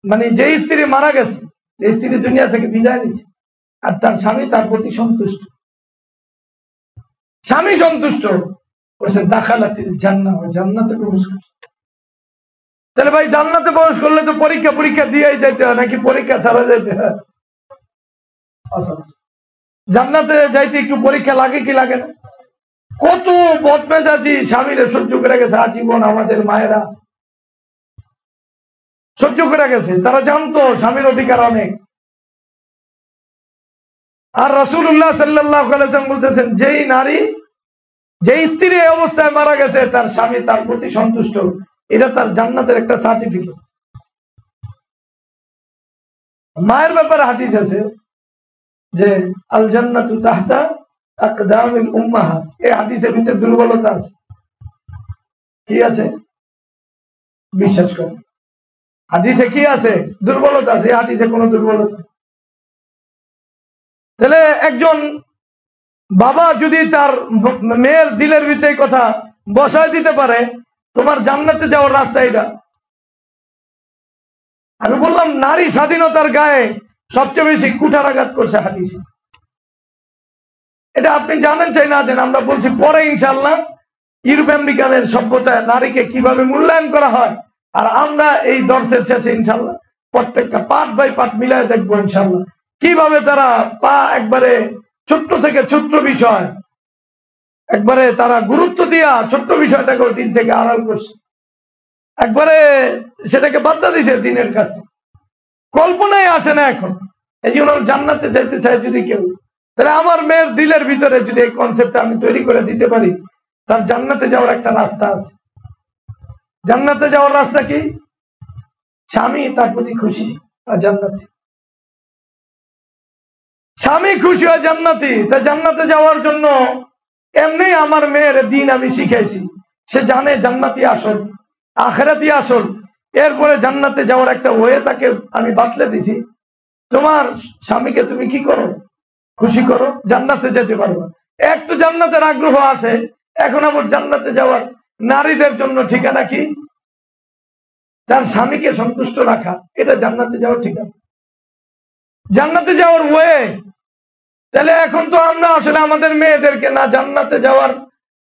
Speaker 1: মানে যে স্ত্রী মারা গেছে, যে স্ত্রী দুনিয়া থেকে বিদায় নিছে, আর তার স্বামী তার প্রতি সন্তুষ্ট, স্বামী সন্তুষ্ট, ওসে দাখালাতিল জান্নাহ, জান্নাতে প্রবেশ করছে। তাহলে ভাই জান্নাতে প্রবেশ করলে তো পরীক্ষা দিয়েই যাইতে হয়, নাকি পরীক্ষা ছাড়া যাইতে হয়? জান্নাতে যাইতে একটু পরীক্ষা লাগে কি লাগে না? কত বদমেজাজি স্বামীরে সহ্য করে গেছে আজীবন, আমাদের মায়েরা সহ্য করে গেছে। তারা জানতো স্বামীর অধিকার অনেক। আর রাসূলুল্লাহ সাল্লাল্লাহু আলাইহি ওয়াসাল্লাম বলতেছেন, যেই নারী, যেই স্ত্রী এই অবস্থায় মারা গেছে, তার স্বামী তার প্রতি সন্তুষ্ট, এটা তার জান্নাতের একটা সার্টিফিকেট। মায়ের ব্যাপারে হাদিস আছে যে আল জান্নাতু তাহতা আকদামিল উম্মাহাত। এই হাদিসের ভিতরে দুর্বলতা আছে। কি আছে? বিশ্বাস করেন, হাদিসে কি আছে? দুর্বলতা আছে। এই হাদিসে কোনো দুর্বলতা। তাহলে একজন বাবা যদি তার মেয়ের দিলের ভিতরে কথা বসায় দিতে পারে, তোমার জান্নাতে যাওয়ার রাস্তা এটা। আমি বললাম নারী স্বাধীনতার গায়ে সবচেয়ে বেশি কুঠারাঘাত করছে হাদিস। এটা আপনি জানেন চাই না জানেন, আমরা বলছি পরে ইনশাআল্লাহ ইউরোপ আমেরিকানের সভ্যতায় নারীকে কিভাবে মূল্যায়ন করা হয়, আর আমরা এই দর্শের শেষে ইনশাল্লাহ প্রত্যেকটা পার্ট বাই পার্ট মিলায় দেখবো ইনশাল্লাহ কিভাবে তারা একবারে ছোট্ট থেকে ছোট্ট বিষয় একবারে তারা গুরুত্ব দিয়া ছোট্ট বিষয়টাকেও দিন থেকে আড়াল করছে, একবারে সেটাকে বাধা দিছে দিনের কাছ থেকে। কল্পনায় আসে না এখন। এই জন্য জান্নাতে যাইতে চায় যদি কেউ, তাহলে আমার মেয়ের দিলের ভিতরে যদি এই কনসেপ্টটা আমি তৈরি করে দিতে পারি, তার জান্নাতে যাওয়ার একটা রাস্তা আছে। জান্নাতে যাওয়ার রাস্তা কি? স্বামী তার প্রতি খুশি আর জান্নাতি, স্বামী খুশি হয় জান্নাতি। তা জান্নাতে যাওয়ার জন্য এমনি আমার মেয়ের দিন আমি শিখাইছি, সে জানে জান্নাতি আসল, আখেরাতি আসল। এরপরে জান্নাতে যাওয়ার একটা ওয়ে তাকে আমি বাতলে দিছি, তোমার স্বামীকে তুমি কি করো, খুশি করো, জান্নাতে যেতে পারবো। এক তো জান্নাতের আগ্রহ আছে, এখন আবার জান্নাতে যাওয়ার নারীদের জন্য ঠিকানা কি? তার স্বামীকে সন্তুষ্ট রাখা, এটা জান্নাতে যাওয়ার ঠিকানা, জান্নাতে যাওয়ার ওয়ে। তাহলে এখন তো আমরা আসলে আমাদের মেয়েদেরকে না জান্নাতে যাওয়ার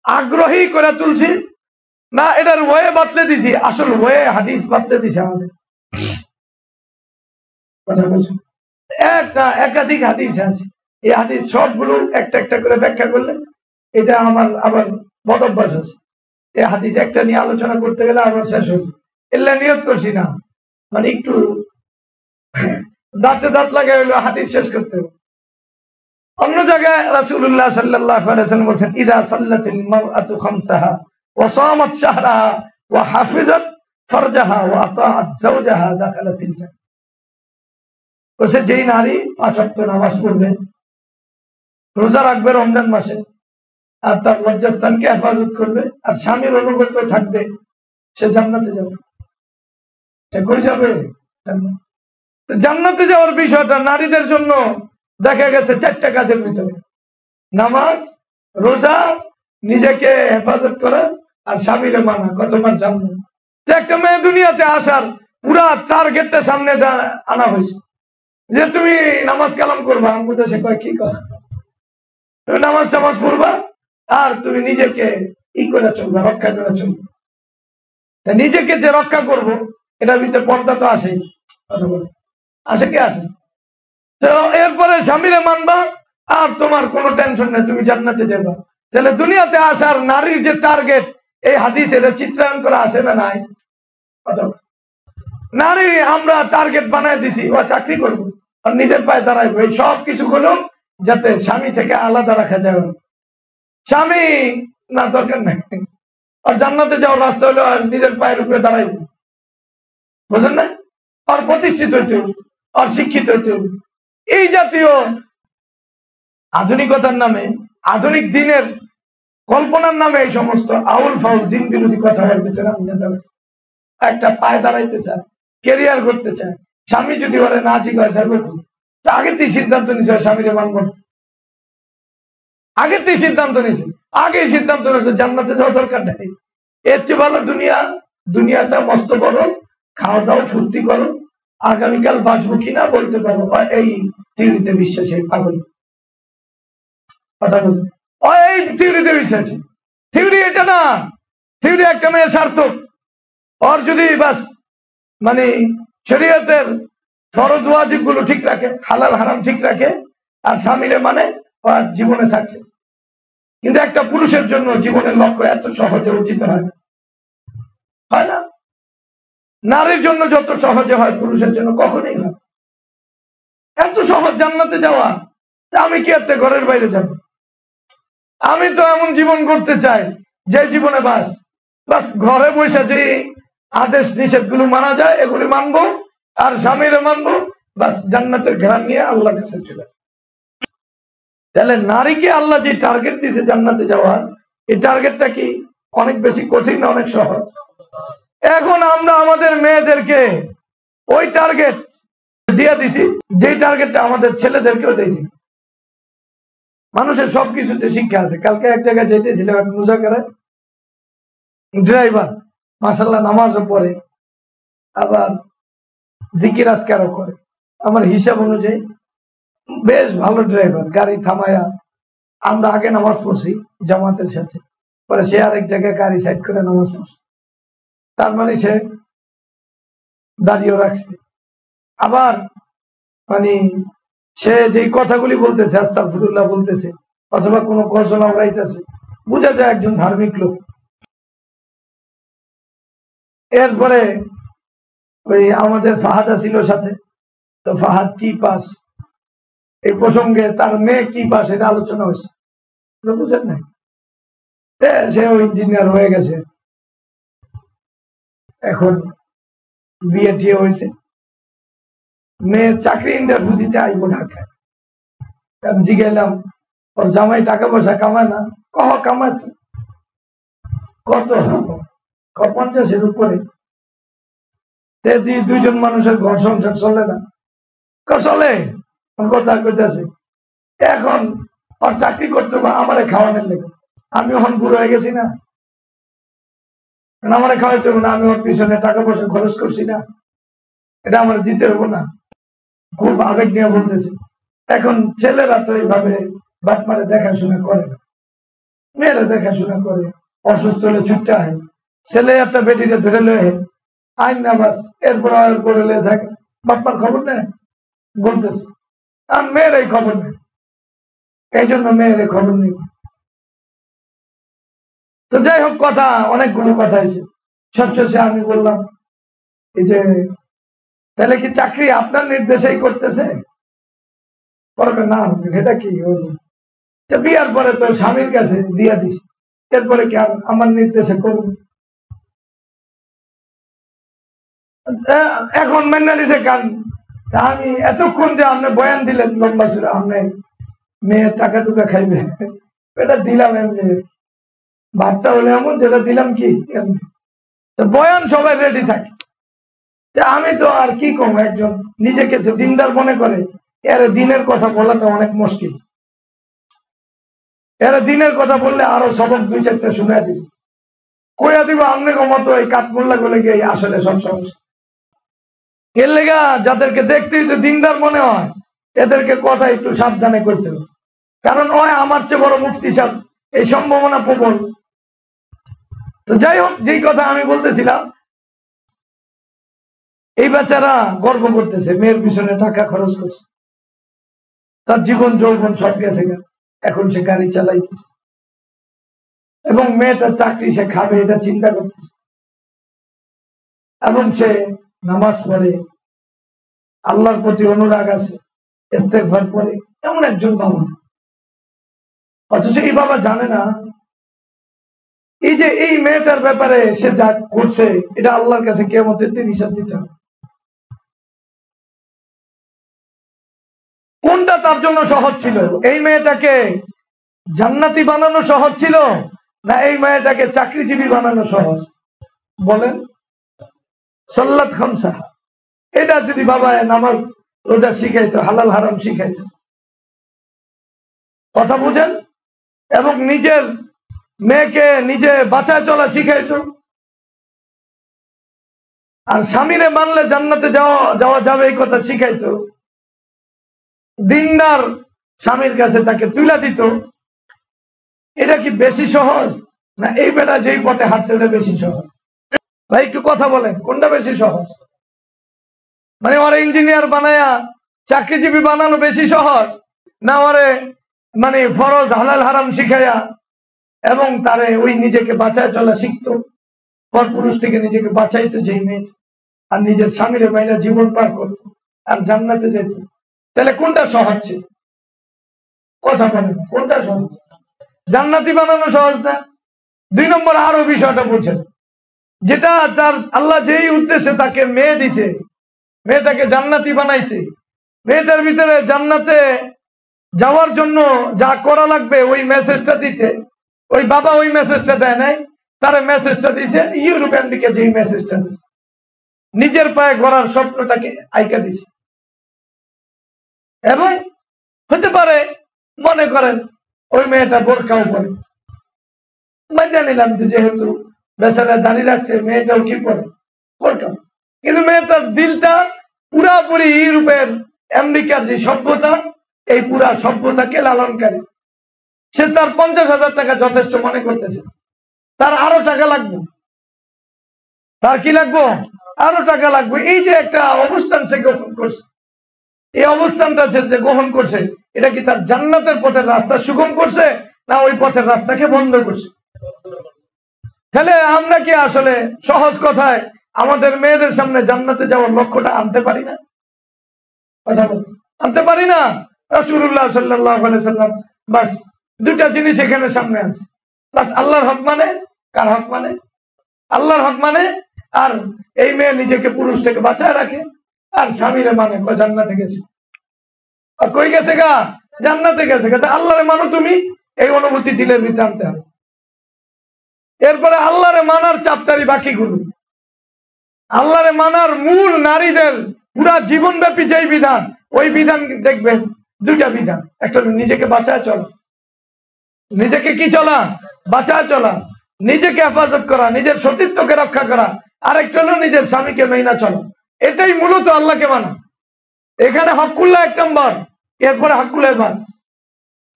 Speaker 1: আগ্রহী করে তুলছি, না এটার ওয়ে বাতলে দিছি। আসল ওয়ে হাদিস বাতলে দিছে আমাদের। কথা বলছেন, এক না একাধিক হাদিস আছে, এই হাদিস সবগুলো একটা একটা করে ব্যাখ্যা করলে এটা আমার আবার বদ অভ্যাস আছে। এই হাদিস একটা নিয়ে আলোচনা করতে গেলে আবার শেষ হয়েছে, এলে নিয়ত করছি না, মানে একটু দাঁতে দাঁত লাগাই হইলো হাদিস শেষ করতে হবে। অন্য জায়গায় রাসূলুল্লাহ সাল্লাল্লাহু আলাইহি ওয়াসাল্লাম বলেছেন, ইদা সাল্লাতিল মারআতু খামসাহা ওয়া সামাত শাহরাহা ওয়া হাফিজাত ফারজাহা ওয়া আতাআত যাওজাহা দাখালাতিল জান্নাহ। বলে যেই নারী 5 ওয়াক্ত নামাজ পড়বে, রোজা রাখবে রমজান মাসে, আর তার লজ্জাস্থানকে হেফাজত করবে, আর স্বামীর অনুগত থাকবে, সে জান্নাতে যাবে। সে কই যাবে? জান্নাতে যাওয়ার বিষয়টা নারীদের জন্য দেখা গেছে 4টা কাজের ভিতরে: নামাজ, রোজা, নিজেকে হেফাজত করা, আর স্বামীরে মানা। কতবার জান্নাত। একটা মেয়ে দুনিয়াতে আসার পুরা টার্গেটটা সামনে আনা হয়েছে যে তুমি নামাজ কালাম করবা। আমাদের সে কয় কি কয়, তুমি নামাজ টামাজ পড়বা আর তুমি নিজেকে করে চলবা, রক্ষা করে চলবা। নিজেকে যে রক্ষা করব, এটার ভিতরে পর্দা তো আসেই। আসে কি আসে? তো এরপরে স্বামীরে মানবা, আর তোমার কোনো টেনশন নেই, তুমি জান্নাতে যাবা। তাহলে দুনিয়াতে আসার নারীর যে টার্গেট, এই হাদিস এটা চিত্রায়ন করা আছে না নাই? নারী আমরা টার্গেট বানায় দিছি, ও চাকরি করবো আর নিজের পায়ে দাঁড়াইবো। এই সব কিছু হলো যাতে স্বামী থেকে আলাদা রাখা যায়। স্বামী না দরকার নাই, আর জান্নাতে যাওয়ার রাস্তা হলো আর নিজের পায়ের উপরে দাঁড়াইবো। বুঝলেন না? আর প্রতিষ্ঠিত হইতে হবে, আর শিক্ষিত হইতে হবে। এই জাতীয় আধুনিকতার নামে, আধুনিক দিনের কল্পনার নামে এই সমস্ত আউল ফাউল দিন বিরোধী কথার ভিতরে একটা পায়ে দাঁড়াইতে চায়, ক্যারিয়ার করতে চায়। স্বামী যদি ওরে না জিজ্ঞাসা ছাড়বে, তা আগেতেই সিদ্ধান্ত নিছে স্বামীরে মানব, আগেতেই সিদ্ধান্ত নিছে, আগেই সিদ্ধান্ত নিছে জান্নাতে যাওয়া দরকার নেই। এর চেয়ে ভালো দুনিয়াটা মস্ত বড়, খাওয়া দাওয়া ফুর্তি করো, আগামীকাল বাঁচবো কিনা বলতে পারো। এই থিওরিতে বিশ্বাসী পাগল কথা বলছে, এই থিওরিতে বিশ্বাসী। থিওরি এটা না, থিওরি একটা মেয়ে সার্থক। ওর যদি বাস মানে শরীয়তের ফরজ ওয়াজিব গুলো ঠিক রাখে, হালাল হারাম ঠিক রাখে, আর স্বামীরে মানে, আর জীবনে সাকসেস। কিন্তু একটা পুরুষের জন্য জীবনের লক্ষ্য এত সহজে অর্জিত হয় না। নারীর জন্য যত সহজে হয়, পুরুষের জন্য কখনোই হয়। এত সহজ জান্নাতে যাওয়া, তা আমি কি এতে ঘরের বাইরে যাব? আমি তো এমন জীবন করতে চাই যে জীবনে বাস ঘরে বসে যে আদেশ নিষেধ গুলো মানা যায় এগুলি মানবো, আর স্বামীরে মানবো, বাস জান্নাতের ঘেরান নিয়ে আল্লাহর কাছে চলে। তাহলে নারীকে আল্লাহ যে টার্গেট দিছে জান্নাতে যাওয়ার, এই টার্গেটটা কি অনেক বেশি কঠিন না অনেক সহজ? এখন আমরা আমাদের মেয়েদেরকে ওই টার্গেট দিয়ে দিছি, যে টার্গেটটা আমাদের ছেলেদেরকেও দেয়নি। মানুষের সবকিছুতে শিক্ষা আছে। কালকে এক জায়গায় যেতেছিলাম, এক মুজাকারায় ড্রাইভার মাশাআল্লাহ নামাজও পড়ে, আবার জিকির আজকারও করে। আমার হিসাব অনুযায়ী বেশ ভালো ড্রাইভার। গাড়ি থামায়া আমরা আগে নামাজ পড়ছি জামাতের সাথে, পরে সে আরেক জায়গায় গাড়ি সাইড করে নামাজ পড়ছে, তার মানে সে দাঁড়িয়েও রাখছে। আবার মানে সে যেই কথাগুলি বলতেছে, আস্তাগফিরুল্লাহ বলতেছে অথবা কোনো গজল উড়াইতেছে, বোঝা যায় একজন ধার্মিক লোক। এরপরে ওই আমাদের ফাহাদ ছিল সাথে, তো ফাহাদ কি পাস, এই প্রসঙ্গে তার মেয়ে কি পাস এটা আলোচনা হয়েছে, বুঝেন না? সেও ইঞ্জিনিয়ার হয়ে গেছে, এখন বিয়ে টিয়ে হয়েছে, মেয়ের চাকরি ইন্টারভিউ দিতে আইব ঢাকায়। আমি জিজ্ঞাইলাম ওর জামাই টাকা পয়সা কামায় না? কহ কামায় তো। কত? 50-এর উপরে। দুইজন মানুষের ঘর সংসার চলে না? চলে, কথা কইতেছে এখন ওর চাকরি করতে হবে আমারে খাওয়ানোর লেগে। আমি এখন বুড়ো হয়ে গেছি না, আমারে খাওয়াইতে হবে না, আমি ওর পিছনে টাকা পয়সা খরচ করছি না, এটা আমার দিতে হবে না। খুব আবেগ নিয়ে বলতেছে। এখন ছেলেরা তো এইভাবে বাপমারে দেখাশোনা করে না, মেয়েরা দেখাশোনা করে। অসুস্থ হলে ছুটতে হয়, ছেলে একটা বেটিরে ধরে লয়ে আইন না বাস, এরপর বাপমার খবর নেয় বলতেছে, আর মেয়েরাই খবর নেই, এই জন্য মেয়েরা খবর নেই। তো যাই হোক, কথা অনেকগুলো কথা হয়েছে। সবশেষে আমি বললাম এই যে তাহলে কি চাকরি আপনার নির্দেশেই করতেছে? না, এটা কি হলো? বিয়ার পরে তো স্বামীর কাছে দিয়া দিছি, এরপরে কি আমার নির্দেশে করব? এখন মেনে নিছে কান। আমি এতক্ষণ যে আপনি বয়ান দিলেন লম্বা ছিল, আপনি মেয়ের টাকা টুকা খাইবে, এটা দিলাম এমনি, ভাতটা হলে এমন যেটা দিলাম কি এমনি। তো বয়ান সবাই রেডি থাকে, আমি তো আর কি কম, একজন নিজেকে যে দিনদার মনে করে এর দিনের কথা বলাটা অনেক মুশকিল। এর দিনের কথা বললে আরো সবক 2-4টা শুনে দিব, কইয়া দিব আপনাকে মতো এই কাঠমোল্লা গুলো গিয়ে আসলে সব সমস্যা। এর লেগা যাদেরকে দেখতেই তো দিনদার মনে হয় এদেরকে কথা একটু সাবধানে করতে হবে, কারণ ওই আমার চেয়ে বড় মুফতি সাহেব, এই সম্ভাবনা প্রবল। তো যাই হোক, যেই কথা আমি বলতেছিলাম, এই বাচ্চারা গর্ব করতেছে মেয়ের পিছনে টাকা খরচ করছে, তার জীবন যৌবন সব গেছে, এখন সে গাড়ি চালাইতেছে এবং মেয়েটা চাকরি সে খাবে এটা চিন্তা করতেছে, এবং সে নামাজ পড়ে, আল্লাহর প্রতি অনুরাগ আছে, ইস্তেগফার পড়ে, এমন একজন বাবা। অথচ এই বাবা জানে না এই যে এই মেয়েটার ব্যাপারে সে যা করছে এটা আল্লাহর কাছে কিয়ামতের দিন হিসাব দিতে হবে। কোনটা তার জন্য সহজ ছিল? এই মেয়েটাকে জান্নাতি বানানো সহজ ছিল, না এই মেয়েটাকে চাকরিজীবী বানানো সহজ? বলেন। সাল্লাত খামসা, এটা যদি বাবা নামাজ রোজা শিখাইতো, হালাল হারাম শিখাইতো, কথা বুঝেন, এবং নিজের মেয়েকে নিজে বাঁচায় চলা শিখাইতো, আর স্বামীরে মানলে জান্নাতে যাওয়া যাবে এই কথা শিখাইতো, দিনদার স্বামীর কাছে তাকে তুলে দিত, এটা কি বেশি সহজ, না এই বেটা যেই পথে হাঁটছে ওটা বেশি সহজ? ভাই একটু কথা বলেন, কোনটা বেশি সহজ? মানে ওরে ইঞ্জিনিয়ার বানায়া চাকরিজীবী বানানো বেশি সহজ, না ওরে মানে ফরজ হালাল হারাম শিখাইয়া এবং তারে ওই নিজেকে বাঁচায় চলা শিখতো, পর পুরুষ থেকে নিজেকে বাঁচাইতো যেই মেয়ে, আর নিজের স্বামীর বাইরে জীবন পার করতো আর জান্নাতে যেত, তাহলে কোনটা সহজ ছিল? কথা বলেন, কোনটা সহজ? জান্নাতি বানানো সহজ না? 2 নম্বর আরো বিষয়টা বুঝেন, যেটা তার আল্লাহ যেই উদ্দেশ্যে তাকে মেয়ে দিছে, মেয়েটাকে জান্নাতি বানাইতে, মেয়েটার ভিতরে জান্নাতে যাওয়ার জন্য যা করা লাগবে ওই মেসেজটা দিতে, ওই বাবা ওই মেসেজটা দেয় নাই, তার মেসেজটা দিছে ইউরোপ আমেরিকা, যেই মেসেজটা দিছে নিজের পায়ে গড়ার স্বপ্নটাকে আইকা দিছে। এবং হতে পারে মনে করেন ওই মেয়েটা বোরকাও পরে, মাইনা নিলাম যে যেহেতু বেচারা দাঁড়িয়ে রাখছে, মেয়েটাও কি পরে বোরকাও, কিন্তু মেয়েটার দিলটা পুরাপুরি ইউরোপের আমেরিকার যে সভ্যতা, এই পুরা সভ্যতাকে লালনকারী। সে তার 50,000 টাকা যথেষ্ট মনে করতেছে, তার আরো টাকা লাগবে, তার কি লাগবে, আরো টাকা লাগবে। এই যে একটা অবস্থান সে গ্রহণ করছে, এই অবস্থানটা সে গ্রহণ করছে, এটা কি তার জান্নাতের পথের রাস্তা সুগম করছে না ওই পথের রাস্তাকে বন্ধ করছে? তাহলে আমরা কি আসলে সহজ কথায় আমাদের মেয়েদের সামনে জান্নাতে যাওয়ার লক্ষ্যটা আনতে পারি না? কথা বল, আনতে পারি না? রাসূলুল্লাহ সাল্লাল্লাহু আলাইহি সাল্লাম বাস দুটা জিনিস এখানে সামনে আছে, বাস আল্লাহর হক মানে, কার হক মানে, আল্লাহর হক মানে, আর এই মেয়ে নিজেকে পুরুষ থেকে বাঁচায় রাখে, আর স্বামীরে মানে জান্নাতে গেছে। আর কই গেছে গা? জান্নাতে গেছে গা। আল্লাহরে মানো তুমি, এই অনুভূতি দিলের ভিতরে আনতে হবে। এরপরে আল্লাহরে মানার চাপটারি বাকিগুলো, আল্লাহরে মানার মূল নারীদের পুরা জীবনব্যাপী যেই বিধান, ওই বিধান দেখবেন দুইটা বিধান। একটা নিজেকে বাঁচায় চলা, নিজেকে কি চলা, বাঁচায় চলা, নিজেকে হেফাজত করা, নিজের সতীত্বকে রক্ষা করা। আরেকটা হলো নিজের স্বামীকে মেইনা চলা। এটাই মূলত আল্লাহকে মানা। এখানে হকুল্লাহ এক নম্বর, এরপরে হকুল ইবাদ।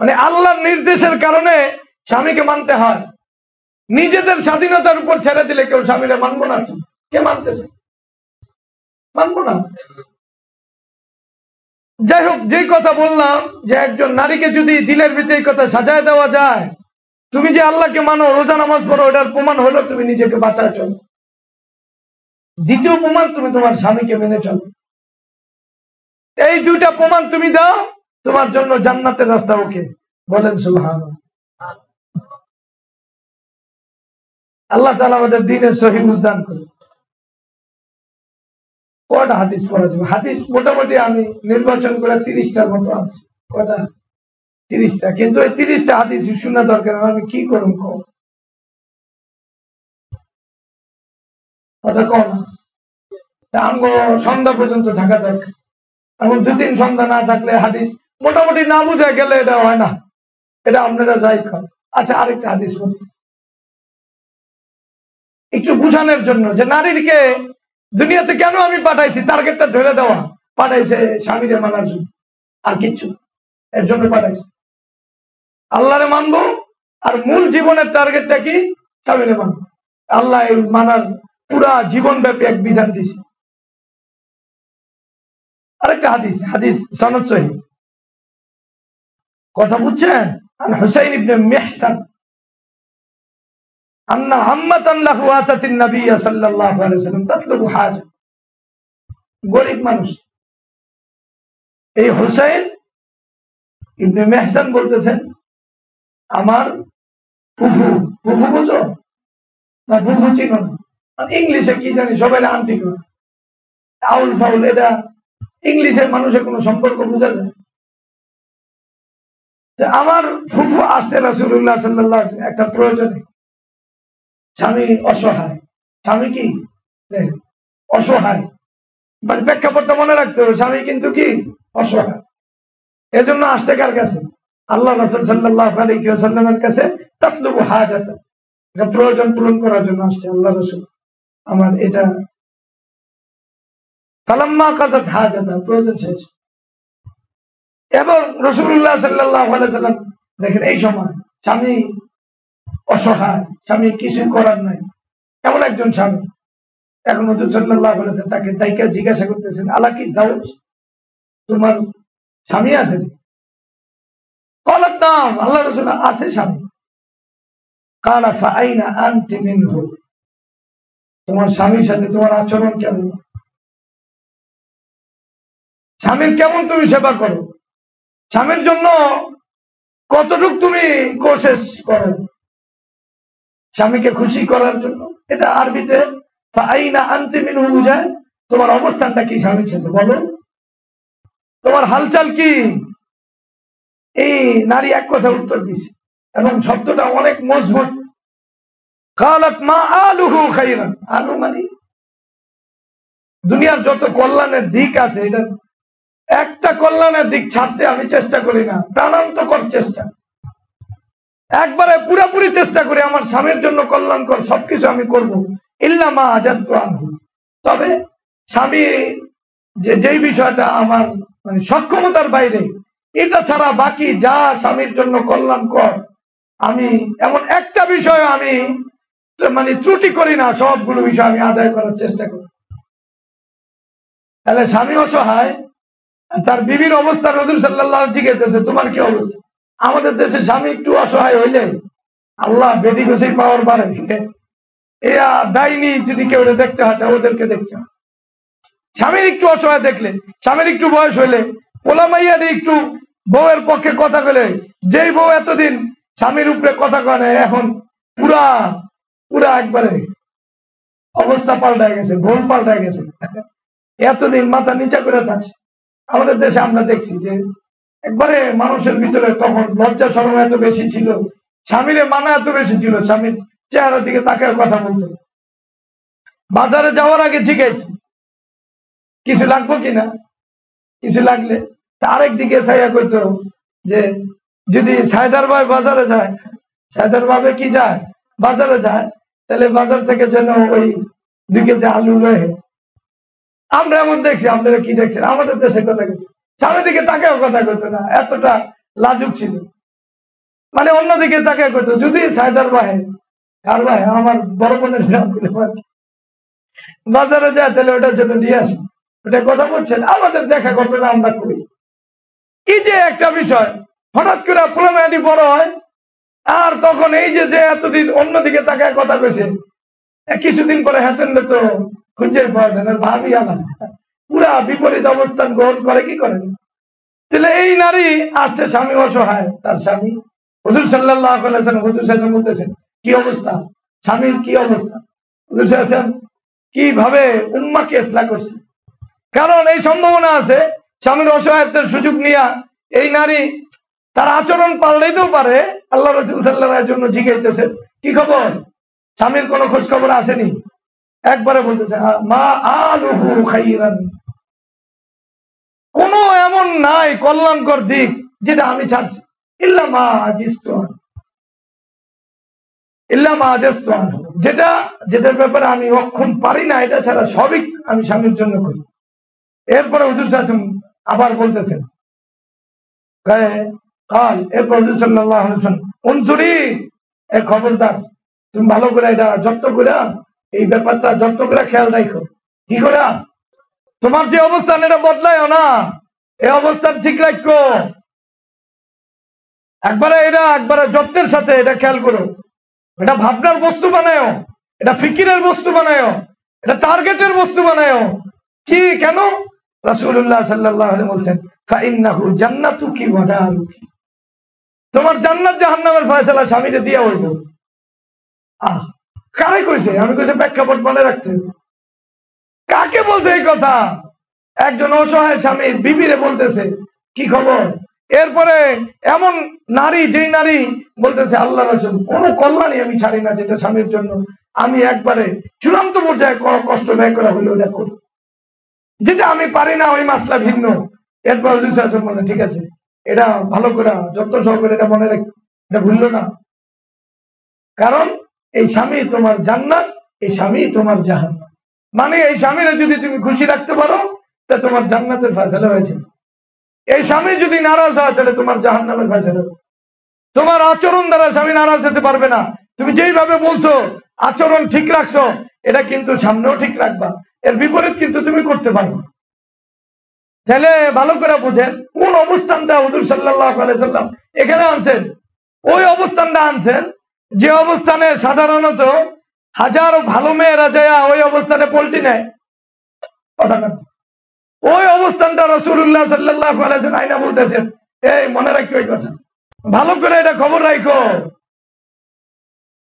Speaker 1: মানে আল্লাহর নির্দেশের কারণে স্বামীকে মানতে হয়। নিজেদের স্বাধীনতার উপর ছেড়ে দিলে কেউ স্বামীরা মানবো না, কে মানতেছে? মানবো না। যাই হোক, যেই কথা বললাম যে একজন নারীকে যদি দিলের ভিতরে কথা সাজায় দেওয়া যায়, তুমি যে আল্লাহকে মানো, রোজা নামাজ পড়ো, এটার প্রমাণ হলো তুমি নিজেকে বাঁচায় চলো। দ্বিতীয় প্রমাণ, তুমি তোমার স্বামীকে মেনে চলো। এই দুইটা প্রমাণ তুমি দাও, তোমার জন্য জান্নাতের রাস্তা ওকে। বলেন সুবহানাল্লাহ। আল্লাহ তাআলা আমাদের দ্বীনের সহিহ বুঝদান করে। কয়টা হাদিস পড়া যাবে? হাদিস মোটামুটি আমি নির্বাচন করে 30টার মতো আনছি। কয়টা? 30টা। কিন্তু এই 30টা হাদিস শোনা দরকার। আমি কি করুন কম কথা কম, আমগো সন্ধ্যা পর্যন্ত থাকা দরকার। এখন 2-3 সন্ধ্যা না থাকলে হাদিস মোটামুটি না বুঝে গেলে এটা হয় না। এটা আপনারা যাই খান। আচ্ছা, আরেকটা হাদিস বলতে একটু বুঝানোর জন্য, যে নারীকে দুনিয়াতে কেন আমি পাঠাইছি, টার্গেটটা ধরে দেওয়া। পাঠাইছে স্বামীরে মানার জন্য, আর কিচ্ছু, এর জন্য পাঠাইছে আল্লাহরে মানবো। আর মূল জীবনের টার্গেটটা কি? স্বামীরে মানবো। আল্লাহ এই মানার পুরা জীবন ব্যাপী এক বিধান দিছে। আরেকটা হাদিস, হাদিস সনদ সহিহ, কথা বুঝছেন? আন হুসাইন ইবনে মিহসান আন্না আম্মাতান লাহু আতাতিন নবী সাল্লাল্লাহু আলাইহি ওয়াসাল্লাম তাতলুবু হাজা। গরীব মানুষ। এই হুসাইন ইবনে মিহসান বলতেছেন, আমার ফুফু, ফুফু বুঝো না? ফুফু চিনো না? ইংলিশে কি জানি সবাই আন্টি করে, আউল ফাউল, এটা ইংলিশের মানুষের কোনো সম্পর্ক বোঝা যায়? আমার ফুফু আসতে রাসূলুল্লাহ সাল্লাল্লাহু আলাইহি ওয়াসাল্লাম একটা প্রয়োজনে। স্বামী অসহায়, স্বামী কি অসহায়, মানে প্রেক্ষাপটটা মনে রাখতে হবে। স্বামী কিন্তু কি অসহায়, এজন্য আসতে কার কাছে? আল্লাহ রাসূল সাল্লাল্লাহু আলাইহি ওয়াসাল্লামের কাছে। তাতলুবু হাজাতা, এটা প্রয়োজন পূরণ করার জন্য আসছে আল্লাহ রাসূল। আমার এটা ফালাম্মা কাযাত হাজাতা, প্রয়োজন শেষ। এবং রাসূলুল্লাহ সাল্লাল্লাহু আলাইহি ওয়াসাল্লাম দেখেন, এই সময় স্বামী অসহায়, স্বামী কিছু করার নাই, এমন একজন স্বামী। এখন হুজুর সাল্লাল্লাহু আলাইহি ওয়াসাল্লাম তাকে দাইকা জিজ্ঞাসা করতেছেন, আলা কি জাওজ, তোমার স্বামী আছে? ক্বালাত নাম, আল্লাহ রাসূল আছে স্বামী। ক্বালা ফা আইনা আনতি মিনহু, তোমার স্বামীর সাথে তোমার আচরণ কেমন? স্বামীর কেমন তুমি সেবা করো? স্বামীর জন্য কতটুক তুমি কোশিশ করো স্বামীকে খুশি করার জন্য? এটা আরবিতে ফা আইনা আনতি মিনহু বুঝায় তোমার অবস্থানটা কি স্বামীর সাথে, বলো তোমার হালচাল কি? এই নারী এক কথা উত্তর দিছে, এবং শব্দটা অনেক মজবুত। কালাত মা আলুহু খাইরান, আলু মানে দুনিয়ার যত কল্যাণের দিক আছে, এটা একটা কল্যাণের দিক ছাড়তে আমি চেষ্টা করি না, প্রাণান্তকর চেষ্টা, একবারে পুরোপুরি চেষ্টা করি আমার স্বামীর জন্য কল্যাণকর সবকিছু আমি করব, ইল্লা মা আজাস্তু আনহু, তবে স্বামী যেই বিষয়টা আমার মানে সক্ষমতার বাইরে, এটা ছাড়া বাকি যা স্বামীর জন্য কল্যাণকর, আমি এমন একটা বিষয় আমি মানে ত্রুটি করি না, সবগুলো বিষয় আমি আদায় করার চেষ্টা করি। তাহলে স্বামী অসহায়, তার বিবির অবস্থা রাসূল সাল্লাল্লাহু আলাইহি জিজ্ঞেসেছে তোমার কি অবস্থা? আমাদের দেশে স্বামী একটু অসহায় হইলে আল্লাহ বেদি গোছাই পাওয়ার বাড়ে। এরা ডাইনি যদি কেউ দেখতে হয় ওদেরকে দেখতে হয়। স্বামীর একটু অসহায় দেখলে, স্বামীর একটু বয়স হইলে, পোলা মাইয়ারে একটু বউয়ের পক্ষে কথা বলে, যেই বউ এতদিন স্বামীর উপরে কথা কয় না, এখন পুরা পুরা একবারে অবস্থা পাল্টায় গেছে, ভুল পাল্টায় গেছে। এতদিন মাথা নিচা করে থাকছে। আমাদের দেশে আমরা দেখছি যে একবারে মানুষের ভিতরে তখন লজ্জা শরম এত বেশি ছিল, স্বামীরে মানা এত বেশি ছিল, স্বামীর চেহারা দিকে তাকে কথা বলতো, বাজারে যাওয়ার আগে জিজ্ঞাসা কিছু লাগবো কিনা, কিছু লাগলে আরেক দিকে ছাইয়া কইতো যে যদি সায়দার ভাই বাজারে যায়, সায়দার ভাবে কি যায় বাজারে যায়, তাহলে বাজার থেকে যেন ওই 2 কেজি আলু লয়ে। আমরা এমন দেখছি, আপনারা কি দেখছেন? আমাদের দেশে কথা কইতো, স্বামী দিকে তাকেও কথা কইতো না, এতটা লাজুক ছিল। মানে অন্যদিকে তাকে কইতো যদি সায়দার ভাই, কার ভাই, আমার বড় বোনের নাম বাজারে যায়, তাহলে ওটার জন্য নিয়ে আসি, ওটা কথা বলছেন। আমাদের দেখা ঘটনা আমরা করি। এই যে একটা বিষয়, হঠাৎ করে পোলামায়াটি বড় হয়, আর তখন এই যে এতদিন অন্যদিকে তাকায় কথা কইছে, কিছুদিন পরে হাতেন তো খুঁজে পাওয়া যায় না, ভাবি আমার পুরা বিপরীত অবস্থান গ্রহণ করে। কি করে? তাহলে এই নারী আসছে, স্বামী অসহায়, তার স্বামী হুজুর সাল্লাল্লাহু আলাইহি ওয়াসাল্লাম, হুজুর সাল্লাল্লাহু বলতেছেন কি অবস্থা স্বামীর, কি অবস্থা। হুজুর সাল্লাল্লাহু কিভাবে উম্মাহকে ইসলাহ করছে। কারণ এই সম্ভাবনা আছে স্বামীর অসহায়ত্বের সুযোগ নিয়ে এই নারী তার আচরণ পাল্টাইতেও পারে। আল্লাহ রাসূল সাল্লাল্লাহু আলাইহি জন্য জিজ্ঞাসিতেছেন কি খবর, স্বামীর কোনো খোঁজ খবর আসেনি? একবারে বলতেছে মা আলুহু খাইরান, কোন এমন নাই কল্যাণকর দিক যেটা আমি ছাড়ছি, ইল্লা মা আজিস্তু, যেটার ব্যাপারে আমি অক্ষম পারি না, এটা ছাড়া সবই আমি স্বামীর জন্য করি। এরপরে হুজুর সাল্লাল্লাহু আলাইহি আবার বলতেছেন কাল, এরপর হুজুর সাল্লাল্লাহু আলাইহি ওয়াসাল্লাম উনজুরি, এর খবরদার তুমি ভালো করে এটা যত্ন করে, এই ব্যাপারটা যত্ন করে খেয়াল রাখো। কি করে? তোমার যে অবস্থান এটা বদলায়ও না, এই অবস্থান ঠিক রাখো। একবারে যত্নের সাথে এটা খেয়াল করো, এটা ভাবনার বস্তু বানায়, এটা ফিকিরের বস্তু বানায়, এটা টার্গেটের বস্তু বানায়। কি কেন? রাসূলুল্লাহ সাল্লাল্লাহু আলাইহি বলছেন ফাইন্নাহু জান্নাতুকি ওয়া নারুকি, তোমার জান্নাত জাহান্নামের ফয়সালা স্বামীকে দিয়ে হইব। কারে কইছে? আমি কইছে প্রেক্ষাপট মনে রাখতে। কাকে বলছে এই কথা? একজন অসহায় স্বামীর বিবিরে বলতেছে কি খবর। এরপরে এমন নারী, যেই নারী বলতেছে আল্লাহ রাসূল কোন কল্যাণই আমি ছাড়ি না যেটা স্বামীর জন্য আমি একবারে চূড়ান্ত পর্যায়ে কষ্ট ব্যয় করা হইলো ওটা করি, যেটা আমি পারি না ওই মাসলা ভিন্ন। এরপর বললেন ঠিক আছে, এটা ভালো করে যত্ন সহকারে এটা মনে রাখ, এটা ভুললো না। কারণ এই স্বামী তোমার জান্নাত, এই স্বামী তোমার জাহান্নাম। মানে এই স্বামীরা যদি তুমি খুশি রাখতে পারো তা তোমার জান্নাতের ফয়সালা হয়েছে। এই স্বামী যদি নারাজ হয় তাহলে তোমার জাহান্নামের ফয়সালা হবে। তোমার আচরণ দ্বারা স্বামী নারাজ হতে পারবে না। তুমি যেইভাবে বলছো আচরণ ঠিক রাখছো, এটা কিন্তু সামনেও ঠিক রাখবা, এর বিপরীত কিন্তু তুমি করতে পারবে। তাহলে ভালো করে বুঝেন কোন অবস্থানটা হুজুর সাল্লাল্লাহু আলাইহি সাল্লাম এখানে আনছেন। ওই অবস্থানটা আনছেন যে অবস্থানে সাধারণত হাজারো ভালো মেয়েরা যায় ওই অবস্থানে পল্টি নেয়, কথা না। ওই অবস্থানটা রাসূলুল্লাহ সাল্লাল্লাহু আলাইহি ওয়াসাল্লাম আইনা বলতেছেন এই মনে রাখো, এই কথা ভালো করে এটা খবর রাখো,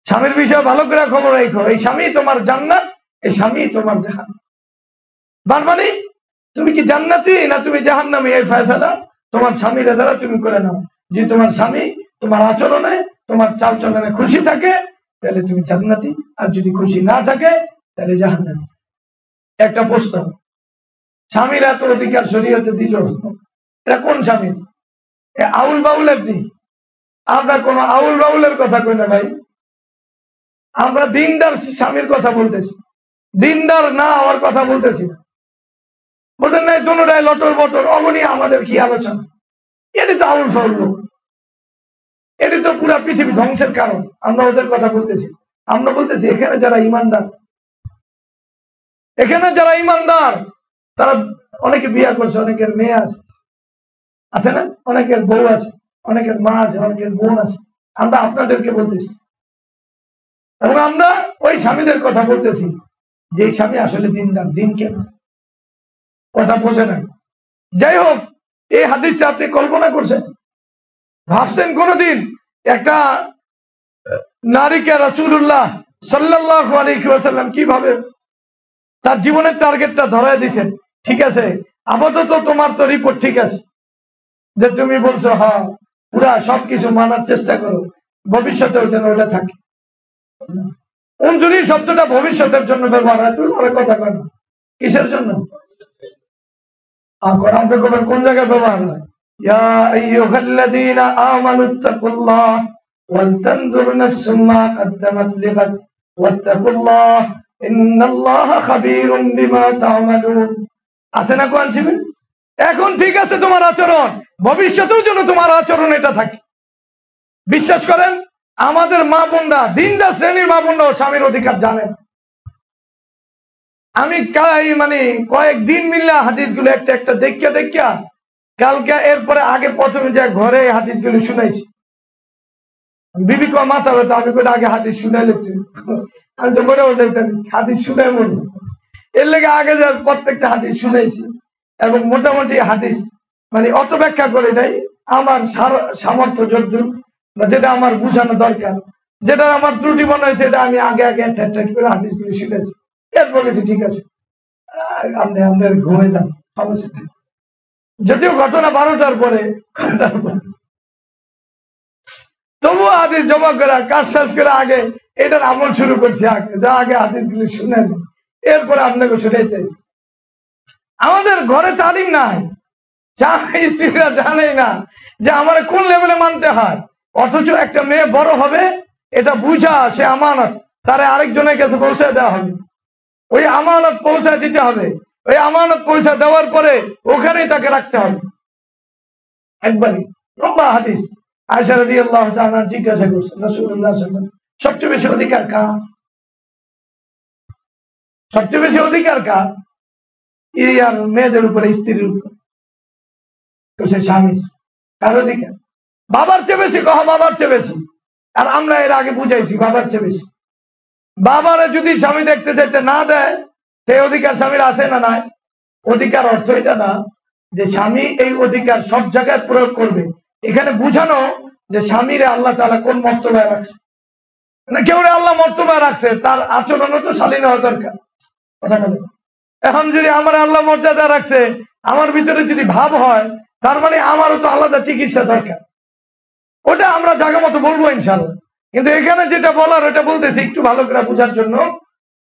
Speaker 1: স্বামীর বিষয়ে ভালো করে খবর রাখো। এই স্বামী তোমার জান্নাত, এই স্বামী তোমার জাহান্নাম। মানে তুমি কি জান্নাতি না তুমি জাহান্নামী, এই ফয়সালা তোমার স্বামীর দ্বারা তুমি করে নাও। যদি তোমার স্বামী তোমার আচরণে, তোমার চালচলনে খুশি থাকে তাহলে তুমি জান্নাতি, আর যদি খুশি না থাকে তাহলে জাহান্নামী। একটা প্রশ্ন, স্বামীর এত অধিকার শরীয়তে দিল, এটা কোন স্বামী? আউল বাউলের নি? আমরা কোন আউল বাউলের কথা কই না ভাই, আমরা দিনদার স্বামীর কথা বলতেছি, দিনদার না হওয়ার কথা বলতেছি না। বুঝেন নাই? দুটোটাই লটর বটর অগণি। আমাদের কি আলোচনা? এটি তো আউল ফাউল লোক, এটি তো পুরা পৃথিবী ধ্বংসের কারণ। আমরা ওদের কথা বলতেছি, আমরা বলতেছি এখানে যারা ইমানদার তারা অনেকে বিয়ে করছে, অনেকের মেয়ে আছে না, অনেকের বউ আছে, অনেকের মা আছে, অনেকের বোন আছে। আমরা আপনাদেরকে বলতেছি এবং আমরা ওই স্বামীদের কথা বলতেছি যে স্বামী আসলে দিনদার, দিন কেন কথা বোঝে না। যাই হোক, এই হাদিসটা আপনি কল্পনা করছেন, ভাবছেন কোনদিন একটা নারীকে রাসূলুল্লাহ সাল্লাল্লাহু আলাইহি ওয়াসাল্লাম কিভাবে তার জীবনের টার্গেটটা ধরায় দিয়েছেন? ঠিক আছে, আপাতত তোমার তো রিপোর্ট ঠিক আছে যে তুমি বলছো হ্যাঁ পুরা সবকিছু মানার চেষ্টা করো, ভবিষ্যতেও যেন ওটা থাকে। উনজুরি শব্দটা ভবিষ্যতের জন্য ব্যবহার হয়, তুই ওরা কথা কয় না, কিসের জন্য? আপনি কোন জায়গায় ব্যবহার হয়? ইয়া আইয়ুহাল্লাযীনা আমানুত্তাকুল্লাহ ওয়ালতানজুর নাফসুম মা কদ্দামাত লিগাদ ওয়াত্তাকুল্লাহ ইন্নাল্লাহা খাবীরুম বিমা তা'মালুন। আছে না কোরআন শরীফে? এখন ঠিক আছে তোমার আচরণ, ভবিষ্যতেও যেন তোমার আচরণ এটা থাকে। বিশ্বাস করেন আমাদের মা বোনরা, দিনদার শ্রেণীর মা বোনরা স্বামীর অধিকার জানেন। আমি কয়েকদিন মিললা হাদিসগুলো একটা একটা দেখিয়া কালকে এরপরে আগে প্রথমে যে ঘরে হাদিসগুলো শুনাইছি। বিবি কয় মাথা ব্যথা, আমি করে আগে হাদিস শুনাইলে আমি তো মনেও যাইতাম হাদিস শুনাই মনে, এর লেগে আগে যে প্রত্যেকটা হাদিস শুনাইছি এবং মোটামুটি হাদিস অত ব্যাখ্যা করে নাই, আমার সামর্থ্য যদ্দূর বা যেটা আমার বুঝানো দরকার, যেটা আমার ত্রুটি মনে হয়েছে এটা আমি আগে করে হাদিসগুলো শুনেছি। এরপর গেছি ঠিক আছে আপনার ঘুমে যান, সমস্যা নেই। যদিও ঘটনা 12টার পরে, তবুও হাদিস জমা করা কাজ শেষ করে আগে এটার আমল শুরু করছি, আগে হাদিসগুলো শুনে এরপরে আপনাকে শুনাইতেছি। আমাদের ঘরে তালিম নাই, স্ত্রীরা জানেই না যে আমার কোন লেভেলে মানতে হয়। অথচ একটা মেয়ে বড় হবে এটা বুঝা, সে আমানত, তারে আরেকজনের কাছে পৌঁছে দেওয়া হবে, ওই আমানত পৌঁছা দিতে হবে, ওই আমানত পৌঁছা দেওয়ার পরে ওখানেই তাকে রাখতে হবে। একবারই লম্বা হাদিস, আয়েশা রাদিয়াল্লাহু তাআলা জিজ্ঞাসা করছেন রাসূলুল্লাহ সাল্লাল্লাহু আলাইহি ওয়াসাল্লাম সবচেয়ে বেশি অধিকার কার? সবচেয়ে বেশি অধিকার কার? আর মেয়েদের উপরে, স্ত্রীর উপর, স্বামীর। কার অধিকার? বাবার চেয়ে বেশি, কহ বাবার চেয়ে বেশি। আর আমরা এর আগে বুঝাইছি বাবার চেয়ে বেশি। বাবারে যদি স্বামী দেখতে চাইতে না দেয়, সেই অধিকার স্বামীর আছে না নাই? অধিকার অর্থ এটা না যে স্বামী এই অধিকার সব জায়গায় প্রয়োগ করবে। এখানে বুঝানো যে স্বামীরে আল্লাহ তাআলা কোন মর্তবায় রাখছে, না কেউ আল্লাহ মর্তবায় রাখছে, তার আচরণও তো শালীন হওয়া দরকার। কথা বলে এখন যদি আমার আল্লাহ মর্যাদা রাখছে, আমার ভিতরে যদি ভাব হয়, তার মানে আমারও তো আলাদা চিকিৎসা দরকার। ওটা আমরা জায়গা মতো বলবো ইনশাআল্লাহ। কিন্তু এখানে যেটা বলার ওটা বলতেছি একটু ভালো করে বোঝার জন্য,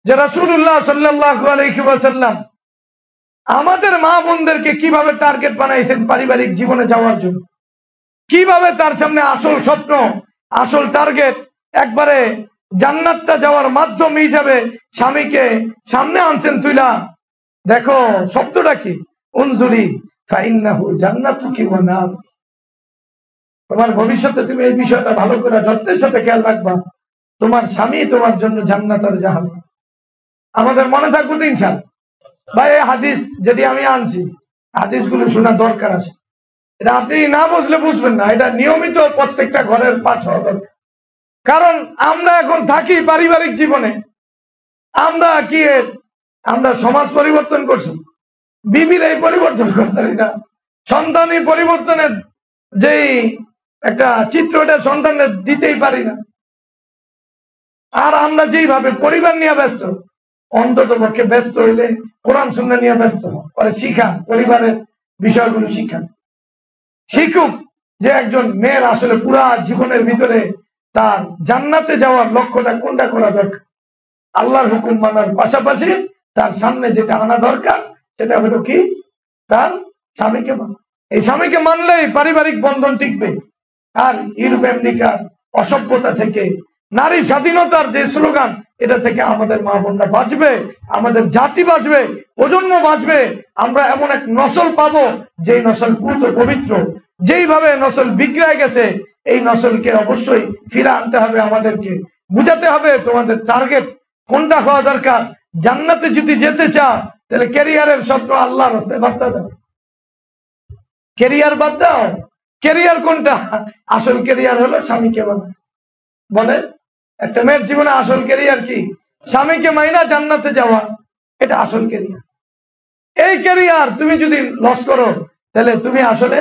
Speaker 1: যে রাসূলুল্লাহ সাল্লাল্লাহু আলাইহি ওয়াসাল্লাম আমাদের মা বোনদেরকে কিভাবে টার্গেট বানাইছেন পারিবারিক জীবনে যাওয়ার জন্য, কিভাবে তার সামনে আসল স্বপ্ন, আসল টার্গেট, একবারে জান্নাতটা যাওয়ার মাধ্যম হিসাবে স্বামীকে সামনে আনছেন তুইলা। দেখো শব্দটা কি, উনজুরি ফাইন্নাহু জান্নাতুকি ওয়া নার। তোমার ভবিষ্যতে তুমি এই বিষয়টা ভালো করে যত্নের সাথে খেয়াল রাখবা, তোমার স্বামী তোমার জন্য জান্নাত আর জাহান্নাম। আমাদের মনে থাকবো তো ইনশাআল্লাহ। ভাই এই হাদিস যেটি আমি আনছি, হাদিসগুলো শোনার দরকার আছে। এটা আপনি না বুঝলে বুঝবেন না, এটা নিয়মিত প্রত্যেকটা ঘরের পাঠ হওয়া দরকার। কারণ আমরা এখন থাকি পারিবারিক জীবনে, আমরা সমাজ পরিবর্তন করছি, বিবির এই পরিবর্তন করতে পারি না। সন্তানই পরিবর্তনের যেই একটা চিত্রটা সন্তানের দিতেই পারি না। আর আমরা যেইভাবে পরিবার নিয়ে ব্যস্ত, অন্তত পক্ষে ব্যস্ত হইলে কোরআন সুন্নাহ নিয়ে ব্যস্ত পরে শিখান, পরিবারের বিষয়গুলো শিখান, শিখুক যে একজন মেয়ের আসলে পুরা জীবনের ভিতরে তার জান্নাতে যাওয়ার লক্ষ্যটা কোনটা করা দরকার। আল্লাহর হুকুম মানার পাশাপাশি তার সামনে যেটা আনা দরকার সেটা হলো কি, তার স্বামীকে মানা। এই স্বামীকে মানলেই পারিবারিক বন্ধন টিকবে। আর ইউরোপ আমেরিকার অসভ্যতা থেকে, নারী স্বাধীনতার যে স্লোগান, এটা থেকে আমাদের মা বোনরা বাঁচবে, আমাদের জাতি বাঁচবে, প্রজন্ম বাঁচবে। আমরা এমন এক নসল পাবো যেই নসল পুত পবিত্র। যেইভাবে নসল বিগড়ে গেছে, এই নসলকে অবশ্যই ফিরে আনতে হবে আমাদেরকে। বুঝাতে হবে তোমাদের টার্গেট কোনটা হওয়া দরকার। জান্নাতে যদি যেতে চাও তাহলে ক্যারিয়ারের স্বপ্ন আল্লাহর রাস্তায় বাদ দাও, ক্যারিয়ার বাদ দাও। ক্যারিয়ার কোনটা? আসল ক্যারিয়ার হলো স্বামীকে মানা। বলে একটা মেয়ের জীবনে আসল ক্যারিয়ার কি? স্বামীকে মাইনা জান্নাতে যাওয়া, এটা আসল ক্যারিয়ার। এই ক্যারিয়ার তুমি যদি লস করো তাহলে তুমি আসলে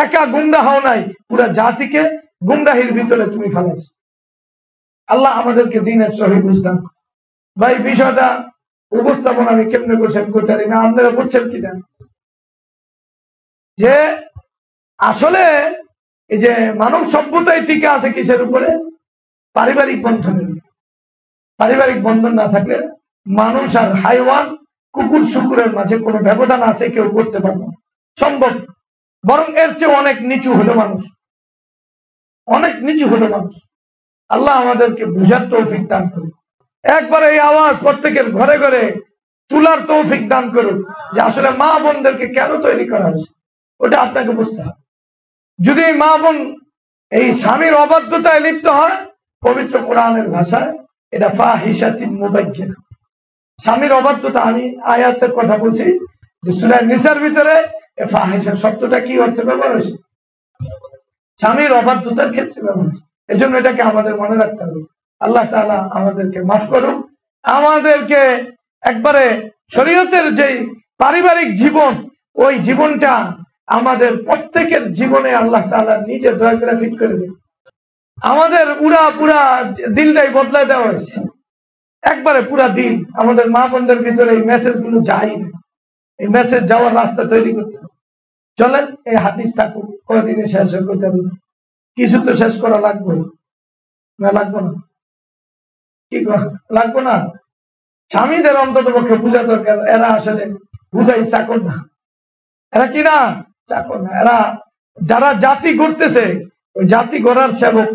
Speaker 1: একা গুমরা হও নাই, পুরা জাতিকে গুমরাহির ভিতরে তুমি ফেলাইছো। আল্লাহ আমাদেরকে দিনের সহি বুঝদান। ভাই বিষয়টা উপস্থাপন আমি কেমনে করছি আমি করতে পারি না, আপনারা বুঝছেন কিনা? যে আসলে এই যে মানব সভ্যতায় টিকে আছে কিসের উপরে? পারিবারিক বন্ধনের। পারিবারিক বন্ধন না থাকলে মানুষ আর হাইওয়ান, কুকুর শুকুরের মাঝে কোনো ব্যবধান আছে কেউ করতে পারবে না, সম্ভব। বরং এর চেয়ে অনেক নিচু হলো মানুষ, অনেক নিচু হলো মানুষ। আল্লাহ আমাদেরকে বুঝার তৌফিক দান করুন। একবার এই আওয়াজ প্রত্যেকের ঘরে ঘরে তুলার তৌফিক দান করুন যে আসলে মা বোনদেরকে কেন তৈরি করা হয়েছে, ওটা আপনাকে বুঝতে হবে। যদি মা বোন এই স্বামীর অবাধ্যতায় লিপ্ত হয়, পবিত্র কোরআনের ভাষায় এটা ফাহিশাতিন মুবায়্যিনা। স্বামীর অবাধ্যতা, আমি আয়াতের কথা বলছি যে সূরা নিসার ভিতরে ফাহিশা শব্দটা কি অর্থে ব্যবহার হয়েছে? স্বামীর অবাধ্যতার ক্ষেত্রে ব্যবহার হয়েছে। এই জন্য এটাকে আমাদের মনে রাখতে হবে। আল্লাহ তাআলা আমাদেরকে মাফ করুন, আমাদেরকে একবারে শরীয়তের যে পারিবারিক জীবন, ওই জীবনটা আমাদের প্রত্যেকের জীবনে আল্লাহ তাআলা নিজে দয়া করে ফিট করে দিন। আমাদের উড়া পুরা দিলটাই বদলায় দেওয়া হয়েছে, একবারে পুরা দিন। আমাদের মা বোনদের ভিতরে এই মেসেজ গুলো যায় না, এই মেসেজ যাওয়ার রাস্তা তৈরি করতে হবে। চলেন এই হাদিস থাকুক, কদিনে শেষ করতে হবে, কিছু তো শেষ করা লাগবে না, লাগবো না? কি লাগবো না? স্বামীদের অন্তত পক্ষে বোঝা দরকার এরা আসলে হুদাই চাকর না, এরা কি না চাকর না, এরা যারা জাতি গড়তেছে ওই জাতি গড়ার সেবক।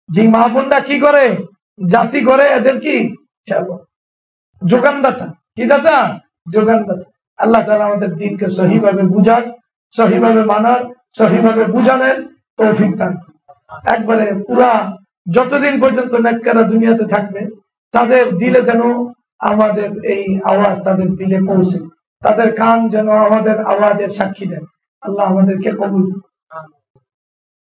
Speaker 1: যে মা বোনরা কি করে জাতি গড়ে, এদের কি সেবক, যোগানদাতা। কি দাতা? যোগানদাতা। আল্লাহ তাআলা আমাদের দিনকে সহিভাবে বুঝার, সহিভাবে মানার, সহিভাবে বুঝানোর তৌফিক দান। একবারে পুরা যতদিন পর্যন্ত নেককাররা দুনিয়াতে থাকবে তাদের দিলে যেন আমাদের এই আওয়াজ তাদের দিলে পৌঁছে, তাদের কান যেন আমাদের আওয়াজের সাক্ষী দেয়। আল্লাহ আমাদেরকে কবুল